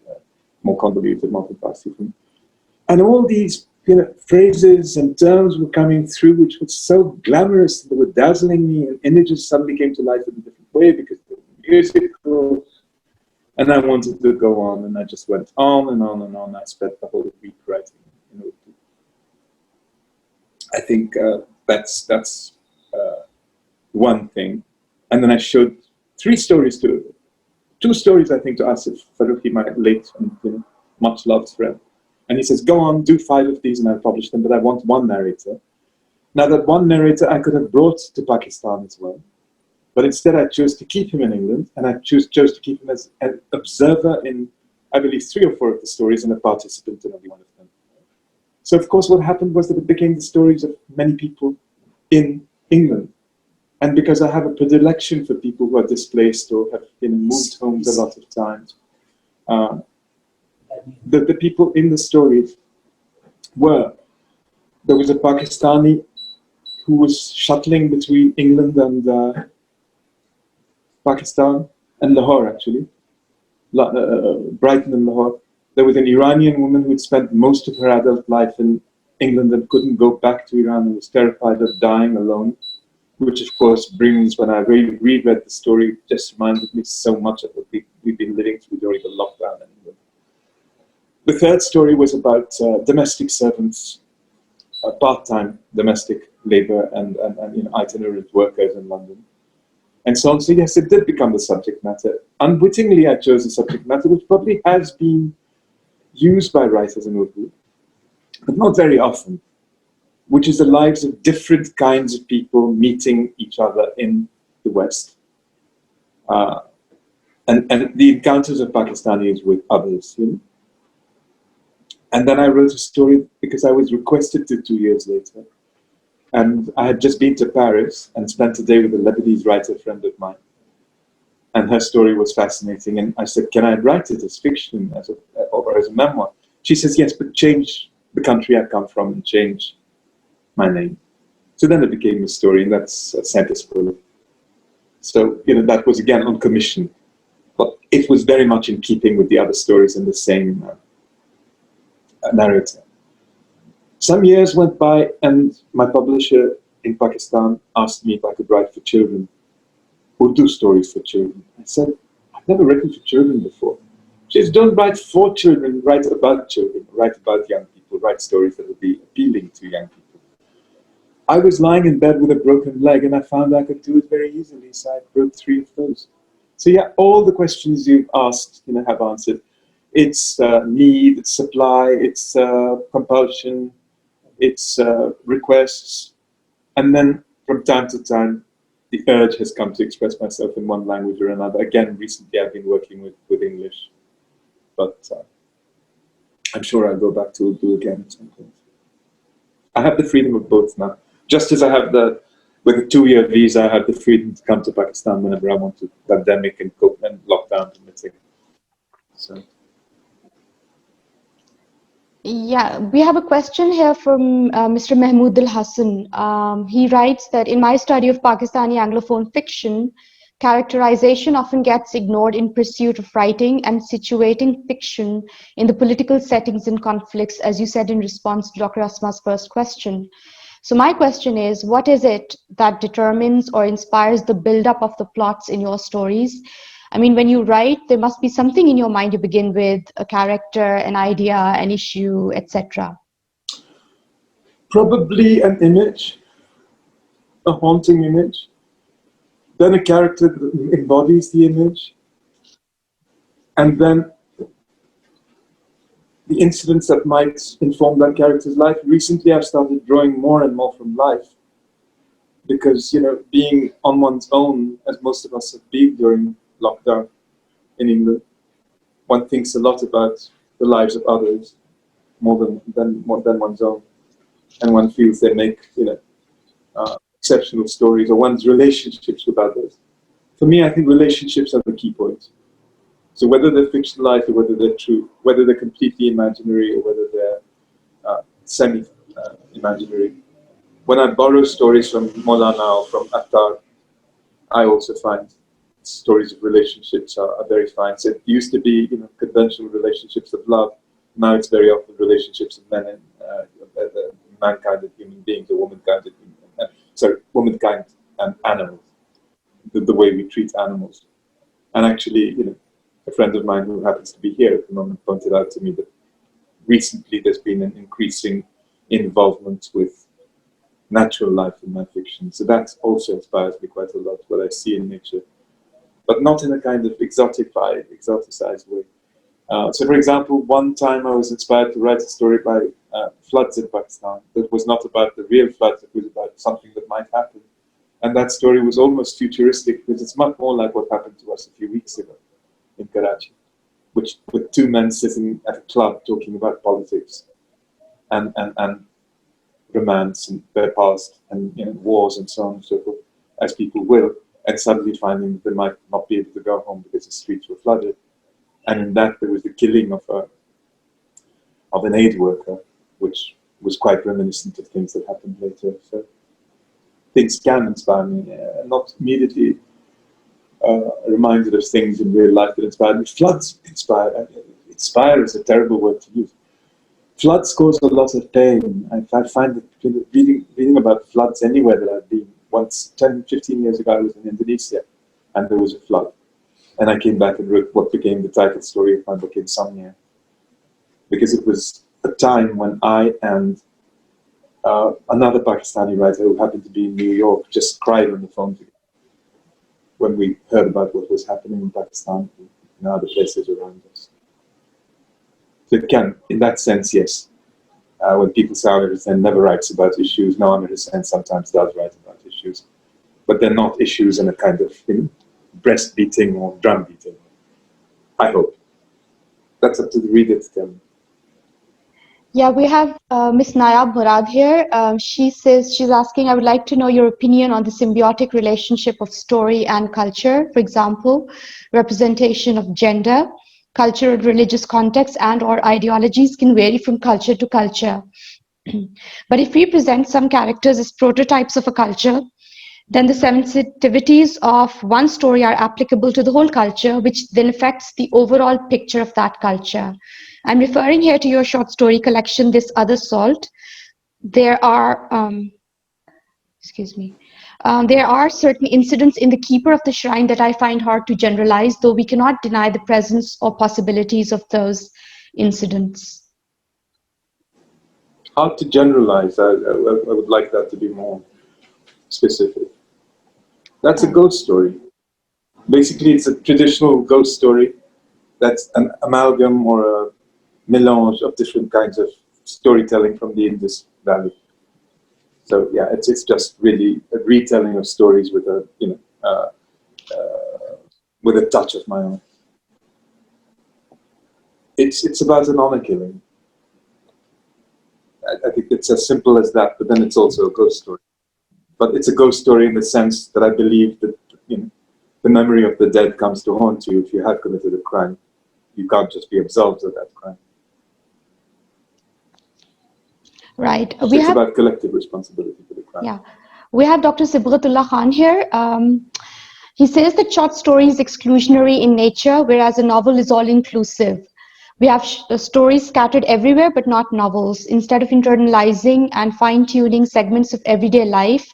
more convoluted, modern Farsi for me. And all these phrases and terms were coming through, which were so glamorous, they were dazzling me, and images suddenly came to life in a different way because they were musical. And I wanted to go on, and I just went on and on and on. I spent the whole week writing. I think that's one thing. And then I showed 3 stories to 2 stories, I think, to Asif Faruqi, my late and much loved friend. And he says, go on, do 5 of these and I'll publish them, but I want one narrator. Now that one narrator I could have brought to Pakistan as well, but instead I chose to keep him in England, and I chose to keep him as an observer in, I believe, 3 or 4 of the stories and a participant in only one of them. So of course what happened was that it became the stories of many people in England. And because I have a predilection for people who are displaced or have moved homes a lot of times, the people in the stories were, there was a Pakistani who was shuttling between England and Pakistan and Lahore, actually, Brighton and Lahore. There was an Iranian woman who had spent most of her adult life in England and couldn't go back to Iran and was terrified of dying alone, which of course brings, when I reread the story, just reminded me so much of what we've been living through during the lockdown in England. The third story was about domestic servants, part-time domestic labor and itinerant workers in London. And so on. So yes, it did become the subject matter. Unwittingly, I chose a subject matter which probably has been used by writers in Urdu, but not very often, which is the lives of different kinds of people meeting each other in the West. And the encounters of Pakistanis with others. And then I wrote a story because I was requested to 2 years later. And I had just been to Paris and spent a day with a Lebanese writer friend of mine. And her story was fascinating. And I said, can I write it as fiction or as a memoir? She says, yes, but change the country I come from and change my name. So then it became a story, and that's Santa Spoiler. So, that was again on commission. But it was very much in keeping with the other stories in the same narrative. Some years went by, and my publisher in Pakistan asked me if I could write for children, Urdu stories for children. I said, I've never written for children before. She says, don't write for children, write about children, write about young people, write stories that will be appealing to young people. I was lying in bed with a broken leg, and I found I could do it very easily, so I wrote 3 of those. So yeah, all the questions you've asked, have answered. It's need, it's supply, it's compulsion, it's requests, and then from time to time, the urge has come to express myself in one language or another. Again, recently I've been working with English, but I'm sure I'll go back to Urdu again at some point. I have the freedom of both now. Just as I have with a 2-year visa, I have the freedom to come to Pakistan whenever I want to, pandemic and lockdown permitting. So. Yeah, we have a question here from Mr. Mahmood Al Hassan. He writes that in my study of Pakistani Anglophone fiction, characterization often gets ignored in pursuit of writing and situating fiction in the political settings and conflicts, as you said in response to Dr. Asma's first question. So my question is, what is it that determines or inspires the build-up of the plots in your stories? I mean, when you write, there must be something in your mind you begin with, a character, an idea, an issue, etc. Probably an image, a haunting image. Then a character that embodies the image. And then the incidents that might inform that character's life. Recently, I've started drawing more and more from life. Because, being on one's own, as most of us have been during lockdown in England, one thinks a lot about the lives of others more than one's own. And one feels they make, exceptional stories, or one's relationships with others. For me, I think relationships are the key point. So whether they're fictionalized or whether they're true, whether they're completely imaginary or whether they're semi-imaginary. When I borrow stories from Maulana or from Attar, I also find stories of relationships are very fine. So it used to be, conventional relationships of love. Now it's very often relationships of men and mankind and human beings, or womankind and womankind and animals. The way we treat animals, and actually, A friend of mine who happens to be here at the moment pointed out to me that recently there's been an increasing involvement with natural life in my fiction. So that also inspires me quite a lot, what I see in nature, but not in a kind of exoticized way. So for example, one time I was inspired to write a story by floods in Pakistan that was not about the real floods, it was about something that might happen. And that story was almost futuristic because it's much more like what happened to us a few weeks ago in Karachi, which with two men sitting at a club talking about politics and romance and their past and wars and so on and so forth, as people will, and suddenly finding that they might not be able to go home because the streets were flooded. And in that there was the killing of an aid worker, which was quite reminiscent of things that happened later. So things can inspire me, not immediately reminded of things in real life that inspired me. Floods inspire. Inspire is a terrible word to use. Floods cause a lot of pain. I find that reading about floods anywhere that I've been, once 10, 15 years ago I was in Indonesia and there was a flood. And I came back and wrote what became the title story of my book, Insomnia. Because it was a time when I and another Pakistani writer who happened to be in New York just cried on the phone together when we heard about what was happening in Pakistan and other places around us. So it can, in that sense, yes. When people say Aamer Hussein never writes about issues, no, Aamer Hussein sometimes does write about issues. But they're not issues in a kind of breast beating or drum beating. I hope. That's up to the reader to tell me. Yeah, we have Miss Nayab Murad here. She says, she's asking, I would like to know your opinion on the symbiotic relationship of story and culture. For example, representation of gender, cultural, religious context, and or ideologies can vary from culture to culture. But if we present some characters as prototypes of a culture, then the sensitivities of one story are applicable to the whole culture, which then affects the overall picture of that culture. I'm referring here to your short story collection, This Other Salt. There are, there are certain incidents in The Keeper of the Shrine that I find hard to generalize, though we cannot deny the presence or possibilities of those incidents. Hard to generalize. I would like that to be more specific. That's a ghost story. Basically, it's a traditional ghost story that's an amalgam or a melange of different kinds of storytelling from the Indus Valley. So yeah, it's just really a retelling of stories with a with a touch of my own. It's about an honor killing. I think it's as simple as that, but then it's also a ghost story. But it's a ghost story in the sense that I believe that the memory of the dead comes to haunt you if you have committed a crime. You can't just be absolved of that crime. Right. So it's about collective responsibility for the crime. Yeah. We have Dr. Sibghatullah Khan here. He says that short story is exclusionary in nature, whereas a novel is all-inclusive. We have stories scattered everywhere, but not novels. Instead of internalizing and fine-tuning segments of everyday life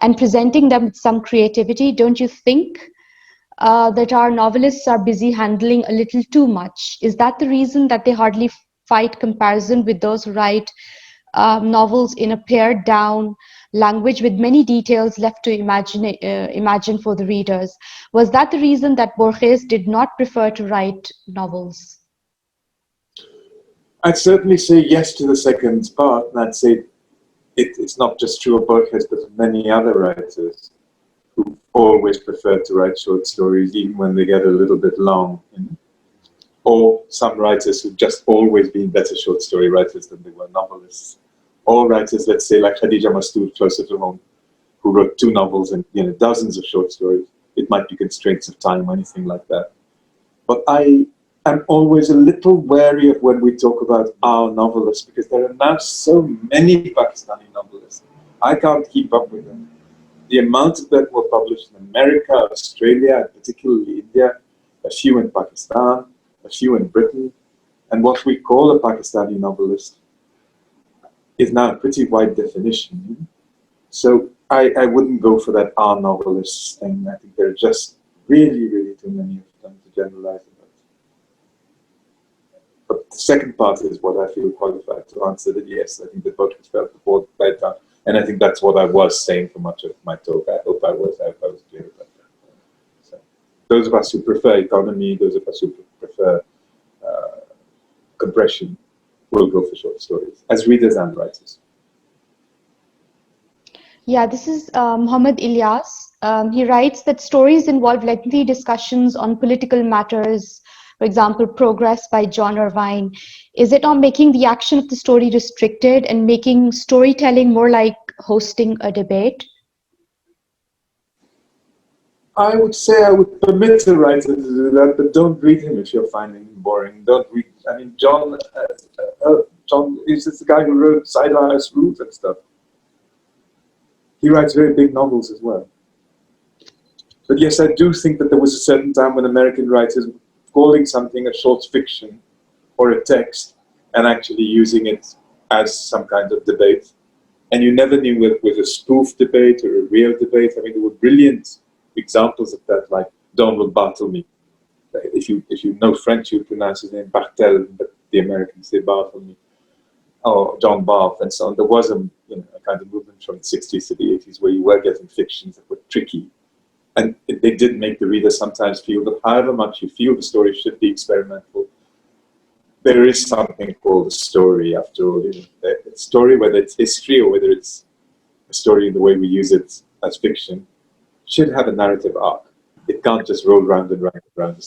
and presenting them with some creativity, don't you think that our novelists are busy handling a little too much? Is that the reason that they hardly fight comparison with those who write novels in a pared down language with many details left to imagine for the readers? Was that the reason that Borges did not prefer to write novels? I'd certainly say yes to the second part, and I'd say it's not just true of Borges, but of many other writers who always prefer to write short stories, even when they get a little bit long. Or some writers who've just always been better short story writers than they were novelists. Or writers, let's say, like Khadija Mastoor, closer to home, who wrote 2 novels and dozens of short stories. It might be constraints of time or anything like that. But I am always a little wary of when we talk about our novelists, because there are now so many Pakistani novelists. I can't keep up with them. The amount of them were published in America, Australia, and particularly India, a few in Pakistan, a few in Britain, and what we call a Pakistani novelist is now a pretty wide definition. So I wouldn't go for that our novelists thing. I think there are just really, really too many of them to generalize about. the second part is what I feel qualified to answer. That yes, I think the boat was felt before the played down, and I think that's what I was saying for much of my talk. I hope I was clear about that. So, those of us who prefer economy, those of us who prefer compression, will go for short stories as readers and writers. Yeah, this is Muhammad Ilyas. He writes that stories involve lengthy discussions on political matters, for example, Progress by John Irvine. Is it not making the action of the story restricted and making storytelling more like hosting a debate? I would say I would permit a writer to do that, but don't read him if you're finding him boring. Don't read. I mean, John is the guy who wrote Sidehire's Rules and stuff. He writes very big novels as well. But yes, I do think that there was a certain time when American writers were calling something a short fiction or a text and actually using it as some kind of debate. And you never knew whether it was a spoof debate or a real debate. I mean, there were brilliant examples of that, like Donald Barthelme. If you know French, you pronounce his name Bartel, but the Americans say Barthelme. Or John Barth and so on. There was a kind of movement from the 60s to the 80s where you were getting fictions that were tricky. And they did make the reader sometimes feel that however much you feel the story should be experimental, there is something called a story after all. A story, whether it's history or whether it's a story in the way we use it as fiction, should have a narrative arc. It can't just roll round and round and round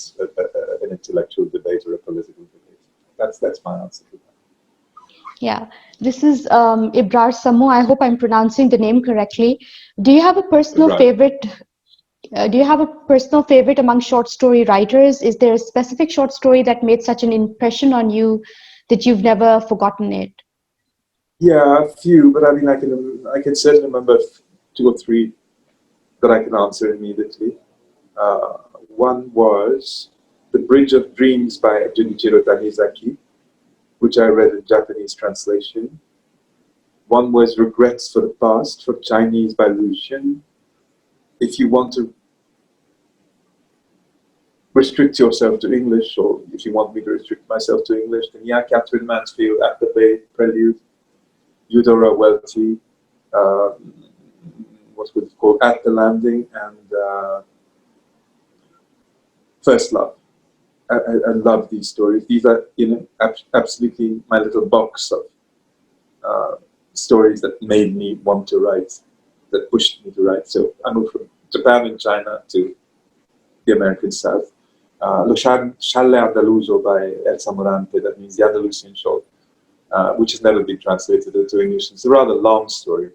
an intellectual debate or a political debate. That's my answer to that. Yeah, this is Ibrar Samu. I hope I'm pronouncing the name correctly. Do you have a personal Right. favorite? Do you have a personal favorite among short story writers? Is there a specific short story that made such an impression on you that you've never forgotten it? Yeah, a few, but I mean, I can certainly remember 2 or 3 that I can answer immediately. One was The Bridge of Dreams by Junichiro Tanizaki, which I read in Japanese translation. One was Regrets for the Past from Chinese by Lu Xun. If you want to restrict yourself to English, or if you want me to restrict myself to English, then yeah, Catherine Mansfield, At the Bay, Prelude, Eudora Welty, what was it called, At the Landing, and First Love. I love these stories. These are, absolutely my little box of stories that made me want to write, that pushed me to write. So I moved from Japan and China to the American South. Lo Chalet Andaluso by Elsa Morante, that means the Andalusian Shawl, which has never been translated into English. It's a rather long story,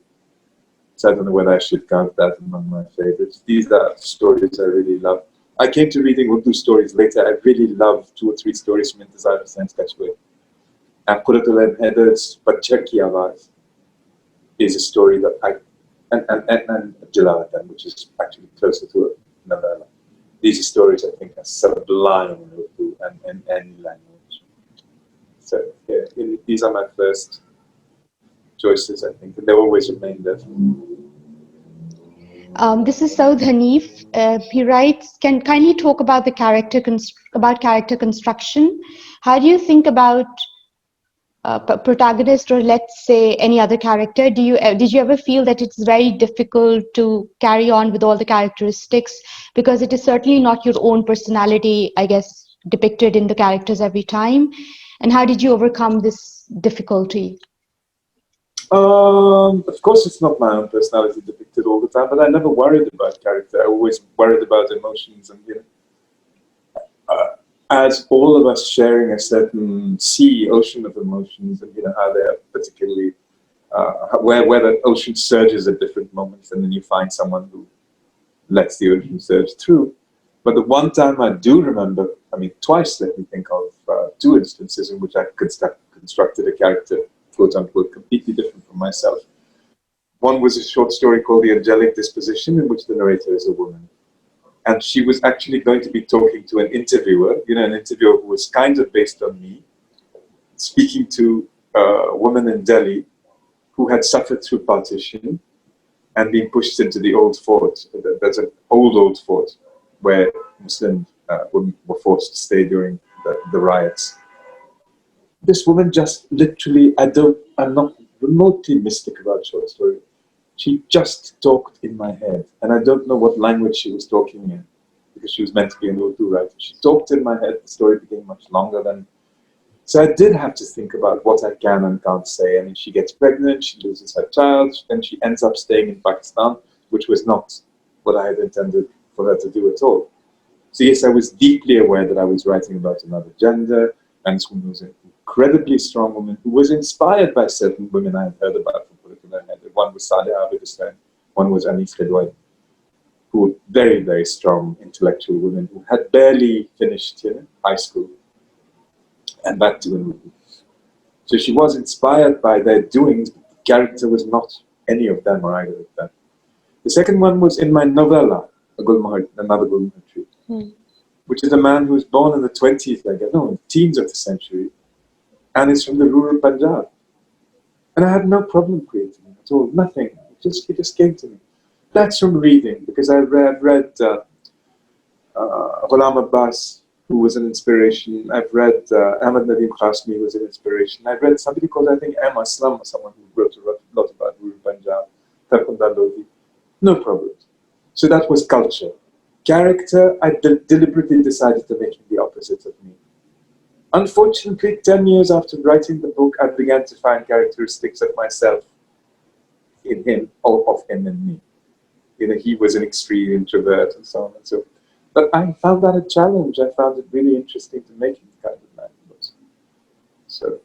so I don't know whether I should count that among my favorites. These are stories I really love. I came to reading Urdu stories later. I really love 2 or 3 stories from Intezar Hussein's Kachwe. And Kuratulem Hedar's Bachcha Ki Awaaz is a story that and Jalaladan, which is actually closer to a novella. These are stories I think are sublime in Urdu and in any language. So yeah, these are my first choices, I think, and they always remain there. This is Saud Hanif. He writes, "Can kindly talk about the character construction? How do you think about protagonist, or let's say any other character? Did you ever feel that it's very difficult to carry on with all the characteristics, because it is certainly not your own personality, I guess, depicted in the characters every time? And how did you overcome this difficulty?" Of course, it's not my own personality depicted all the time, but I never worried about character. I always worried about emotions, and as all of us sharing a certain ocean of emotions, and how they are particularly where the ocean surges at different moments, and then you find someone who lets the ocean surge through. But the one time I do remember, I mean, twice, let me think of 2 instances in which I constructed a character, quote unquote, completely different from myself. One was a short story called The Angelic Disposition, in which the narrator is a woman. And she was actually going to be talking to an interviewer, an interviewer who was kind of based on me, speaking to a woman in Delhi who had suffered through partition and been pushed into the old fort. There's an old fort where Muslims were forced to stay during the riots. this woman just literally, I'm not remotely mystic about short story. She just talked in my head, and I don't know what language she was talking in, because she was meant to be an Urdu writer. She talked in my head. The story became much longer than. So I did have to think about what I can and can't say. I mean, she gets pregnant, she loses her child, then she ends up staying in Pakistan, which was not what I had intended for her to do at all. So yes, I was deeply aware that I was writing about another gender, and this woman was an incredibly strong woman who was inspired by certain women I had heard about from Curriculum. One was Aamer Hussein, one was Anis Khedwai, who were very, very strong intellectual women who had barely finished high school and that doing. So she was inspired by their doings, but the character was not any of them or either of them. The second one was in my novella, Another Golden Tree, which is a man who was born in the 20s, teens of the century, and is from the rural Punjab. And I had no problem creating it at all, nothing. It just came to me. That's from reading, because I've read Ghulam Abbas, who was an inspiration. I've read Ahmed Nadeem Khasmi, who was an inspiration. I've read somebody called, I think, Aamer Hussein, someone who wrote a lot about rural Punjab, Tarkunda Lodi. No problem. So that was culture. Character, I deliberately decided to make him the opposite of me. Unfortunately, 10 years after writing the book, I began to find characteristics of myself in him, or of him in me. He was an extreme introvert and so on and so forth. But I found that a challenge. I found it really interesting to make him the kind of man he was. So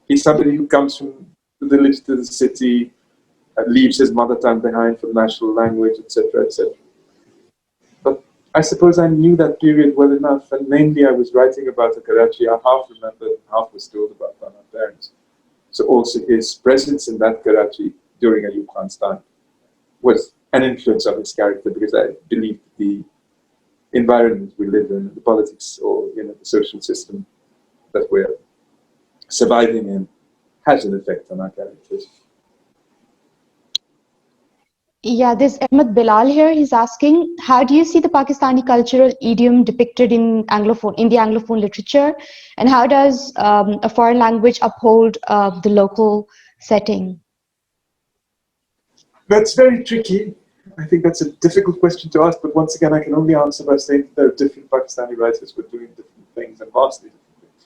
he's somebody who comes from the village to the city, leaves his mother tongue behind for national language, etc., etc. But I suppose I knew that period well enough, and mainly I was writing about a Karachi I half remembered and half was told about by my parents. So also his presence in that Karachi during Ayub Khan's time was an influence on his character, because I believed the environment we live in, the politics or the social system that we're surviving in, has an effect on our characters. Yeah, there's Ahmed Bilal here. He's asking, how do you see the Pakistani cultural idiom depicted in the Anglophone literature, and how does a foreign language uphold the local setting? That's very tricky. I think that's a difficult question to ask, but once again, I can only answer by saying that there are different Pakistani writers who are doing different things, and vastly different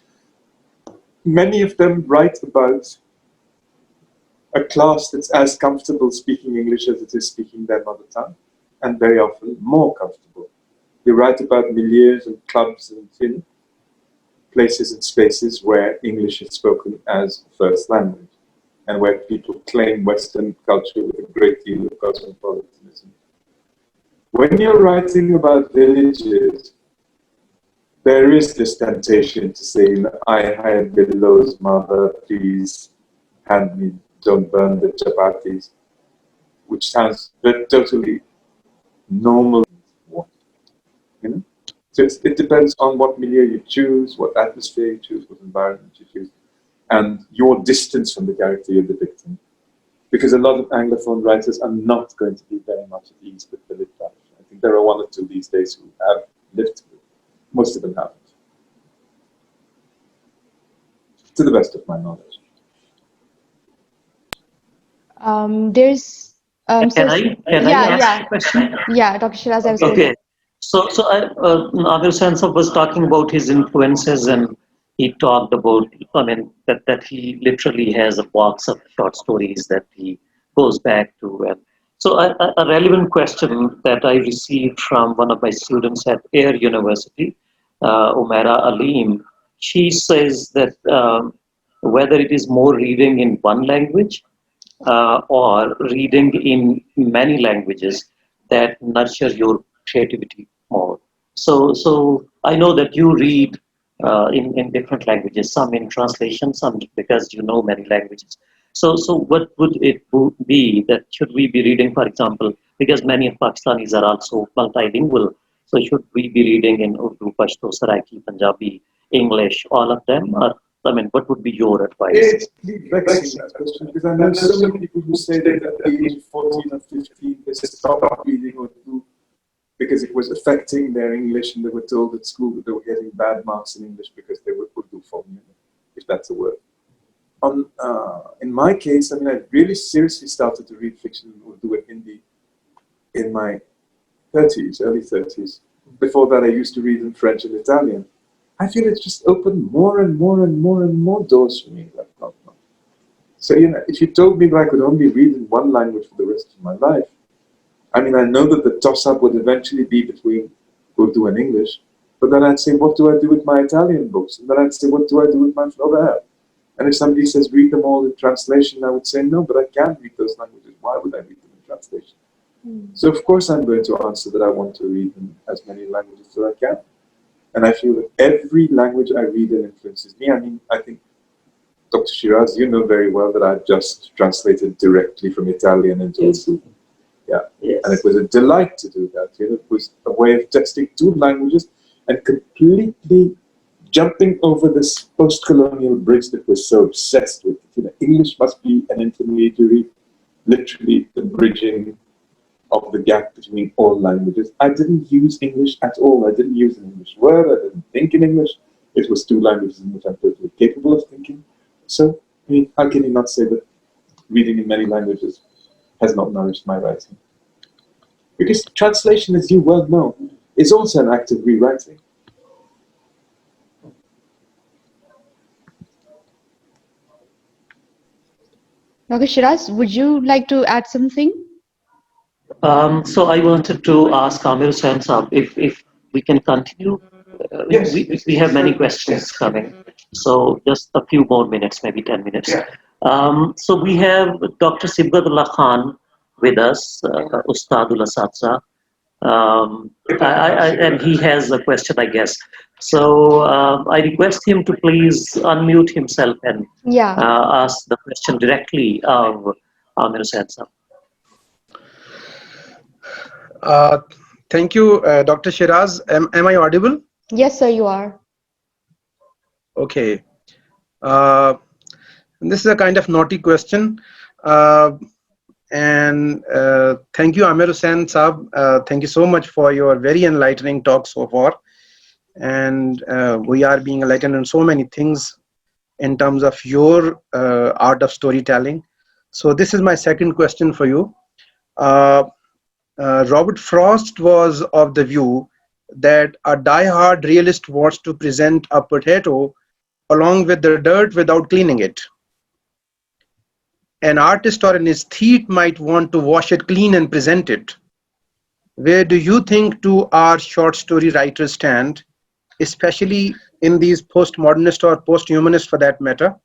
things. Many of them write about a class that's as comfortable speaking English as it is speaking their mother tongue, and very often more comfortable. They write about milieus and clubs and places and spaces where English is spoken as first language, and where people claim Western culture with a great deal of cosmopolitanism. When you're writing about villages, there is this temptation to say, I had Billo's mother, please hand me, don't burn the chapatis, which sounds totally normal. So it depends on what milieu you choose, what atmosphere you choose, what environment you choose, and your distance from the character you're depicting. Because a lot of Anglophone writers are not going to be very much at ease with village life. I think there are one or two these days who have lived with it. Most of them haven't. To the best of my knowledge. There's Can I ask a question? yeah, Dr. Shiraz, I was going Okay. Aamer Hussein was talking about his influences, and he talked about, that he literally has a box of short stories that he goes back to. And so, a relevant question that I received from one of my students at Air University, Umaira Aleem, she says that whether it is more reading in one language or reading in many languages that nurture your creativity more. So I know that you read in different languages, some in translation, some because you know many languages. So what would it be that should we be reading, for example, because many of Pakistanis are also multilingual. So should we be reading in Urdu, Pashto, Saraiki, Punjabi, English, all of them? Or, what would be your advice? It's vexing, that question, because I know so many people who say that at the age of 14 or 15 they stopped reading Urdu because it was affecting their English, and they were told at school that they were getting bad marks in English because they were Urdu formula. that's a word. In my case, I mean, I really seriously started to read fiction in Urdu and Hindi in my 30s, early 30s. Before that, I used to read in French and Italian. I feel it's just opened more and more and more and more doors for me. So, if you told me that I could only read in one language for the rest of my life, I mean, I know that the toss-up would eventually be between Urdu and English, but then I'd say, what do I do with my Italian books? And then I'd say, what do I do with my Flaubert? And if somebody says, read them all in translation, I would say, no, but I can't read those languages. Why would I read them in translation? So, of course, I'm going to answer that I want to read in as many languages as I can. And I feel that every language I read in influences me. I mean, I think, Dr. Shiraz, you know very well that I've just translated directly from Italian into Urdu. Yeah. Yes. And it was a delight to do that. It was a way of testing two languages and completely jumping over this post-colonial bridge that we're so obsessed with. English must be an intermediary, literally the bridging of the gap between all languages. I didn't use English at all. I didn't use an English word. I didn't think in English. It was two languages in which I'm totally capable of thinking. So, I mean, how can you not say that reading in many languages has not nourished my writing? Because translation, as you well know, is also an act of rewriting. Dr. Shiraz, would you like to add something? So I wanted to ask Aamer Hussain Saab if we can continue. Yes. We have many questions coming. So just a few more minutes, maybe 10 minutes. Yeah. So we have Dr. Sibgadullah Khan with us, Ustadul Asatza. And he has a question, I guess. So I request him to please unmute himself and ask the question directly of Aamer Hussain Saab. Thank you, Dr. Shiraz. Am I audible? Yes, sir, you are. Okay. This is a kind of naughty question. And thank you, Aamer Hussain Saab. Thank you so much for your very enlightening talk so far. And we are being enlightened on so many things in terms of your art of storytelling. So this is my second question for you. Robert Frost was of the view that a die-hard realist wants to present a potato along with the dirt without cleaning it. An artist or an aesthete might want to wash it clean and present it. Where do you think do our short story writers stand, especially in these postmodernist or post-humanist, for that matter,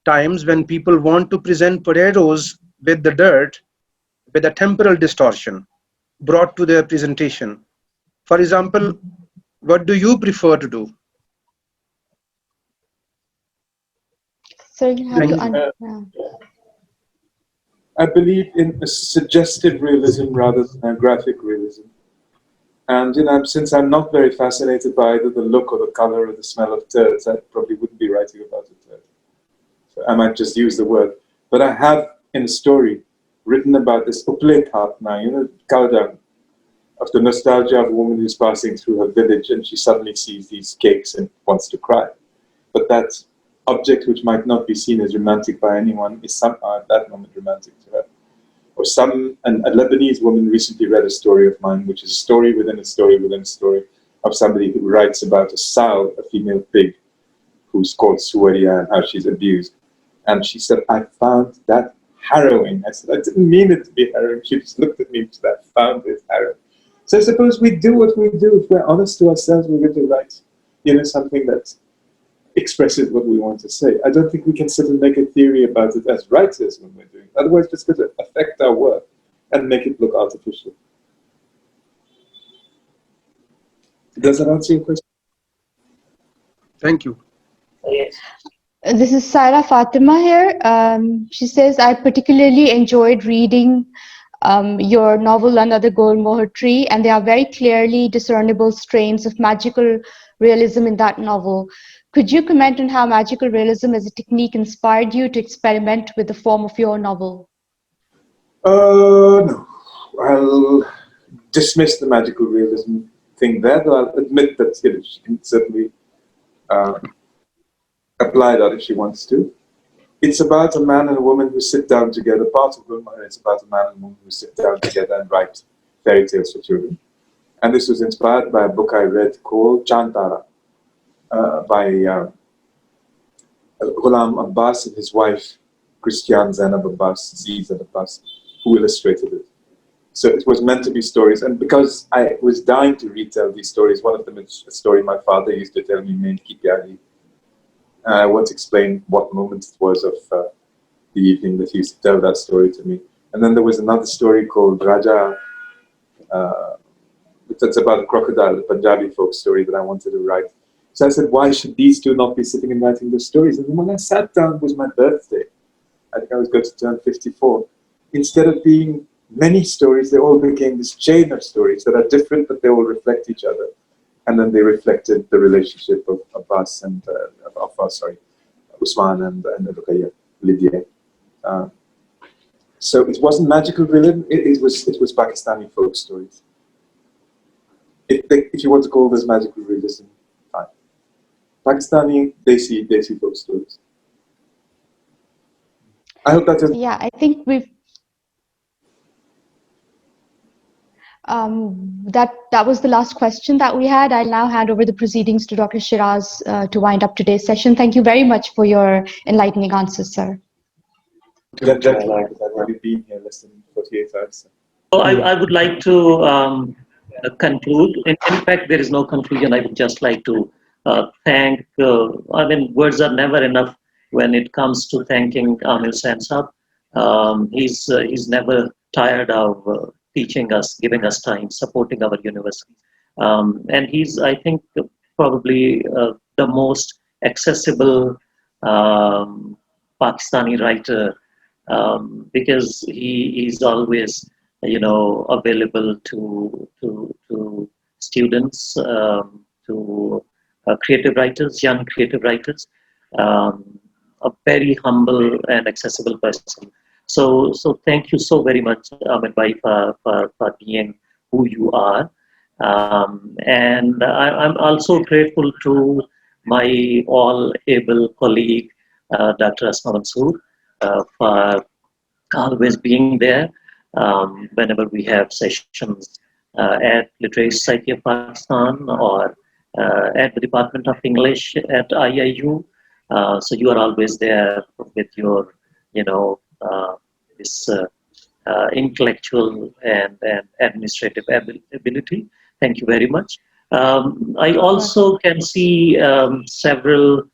times when people want to present potatoes with the dirt with a temporal distortion brought to their presentation? For example, what do you prefer to do? So you have to I believe in a suggestive realism rather than a graphic realism. And since I'm not very fascinated by either the look or the color or the smell of turds, I probably wouldn't be writing about a turd. So I might just use the word. But I have, in a story, written about this uplethatna, Kaldang, of the nostalgia of a woman who's passing through her village and she suddenly sees these cakes and wants to cry. But that object, which might not be seen as romantic by anyone, is somehow at that moment romantic to her. Or a Lebanese woman recently read a story of mine, which is a story within a story within a story of somebody who writes about a sow, a female pig, who's called Suwaria and how she's abused. And she said, I found that harrowing. I said, I didn't mean it to be harrowing. She just looked at me and said, I found it harrowing. So I suppose we do what we do. If we're honest to ourselves, we're going to write, something that expresses what we want to say. I don't think we can sit and make a theory about it as writers when we're doing it. Otherwise, it's going to affect our work and make it look artificial. Does that answer your question? Thank you. Yes. This is Saira Fatima here. She says, I particularly enjoyed reading your novel Another Gold Moher Tree, and there are very clearly discernible strains of magical realism in that novel. Could you comment on how magical realism as a technique inspired you to experiment with the form of your novel? No. I'll dismiss the magical realism thing there, though I'll admit that she can certainly apply that if she wants to. It's about a man and a woman who sit down together. Part of Gulmarg is about a man and a woman who sit down together and write fairy tales for children. And this was inspired by a book I read called Chantara by Ghulam Abbas and his wife, Christian Zainab Abbas, Zizan Abbas, who illustrated it. So it was meant to be stories. And because I was dying to retell these stories, one of them is a story my father used to tell me named Kikyari. I want to explain what moment it was of the evening that he used to tell that story to me. And then there was another story called Raja. That's about a crocodile, a Punjabi folk story that I wanted to write. So I said, why should these two not be sitting and writing those stories? And then when I sat down, it was my birthday. I think I was going to turn 54. Instead of being many stories, they all became this chain of stories that are different, but they all reflect each other. And then they reflected the relationship of Abbas and, Usman and Ruqayya, Lydia. So it wasn't magical realism, it was Pakistani folk stories. If you want to call this magical realism, fine. Pakistani, Desi folk stories. I hope that is. Yeah, I think we've that was the last question that we had. I'll now hand over the proceedings to Dr. Shiraz to wind up today's session. Thank you very much for your enlightening answers, sir. Gentlemen, because I've already been here less than 48 hours. So I would like to conclude. In fact, there is no conclusion. I would just like to thank. I mean, words are never enough when it comes to thanking Aamer Hussein Sahab. He's never tired of teaching us, giving us time, supporting our university, and he's, I think, probably the most accessible Pakistani writer, because he is always, available to students, to creative writers, young creative writers, a very humble and accessible person. So thank you so very much, Ahmed Bhai, for being who you are. And I'm also grateful to my all able colleague, Dr. Asma Mansoor, for always being there whenever we have sessions at Literary Society of Pakistan or at the Department of English at IIU. So you are always there with your, this intellectual and administrative ability. Thank you very much. I also can see several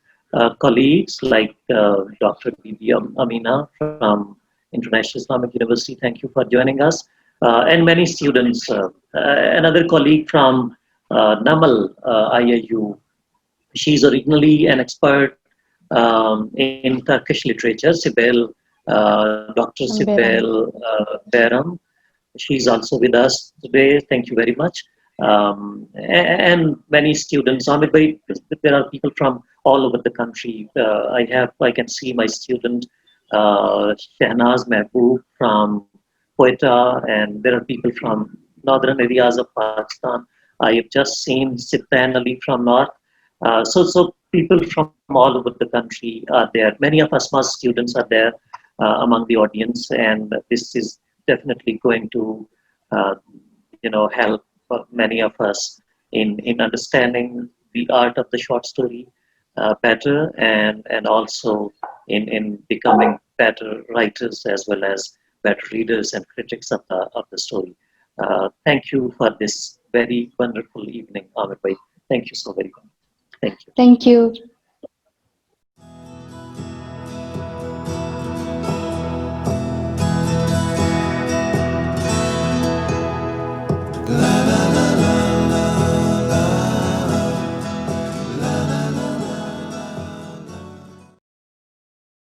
colleagues like Dr. Bibi Amina from International Islamic University. Thank you for joining us. And many students. Another colleague from Namal IIU. She's originally an expert in Turkish literature, Sibel, Dr. Sibel Beram. She's also with us today. Thank you very much. And many students. There are people from all over the country. I can see my student Shehnaz Mehboob from Quetta, and there are people from northern areas of Pakistan. I have just seen Sitan Ali from north. So people from all over the country are there. Many of Asma's students are there among the audience, and this is definitely going to, help many of us in understanding the art of the short story better, and also in becoming better writers as well as better readers and critics of the story. Thank you for this very wonderful evening, Aamer Bhai. Thank you so very much. Thank you. Thank you.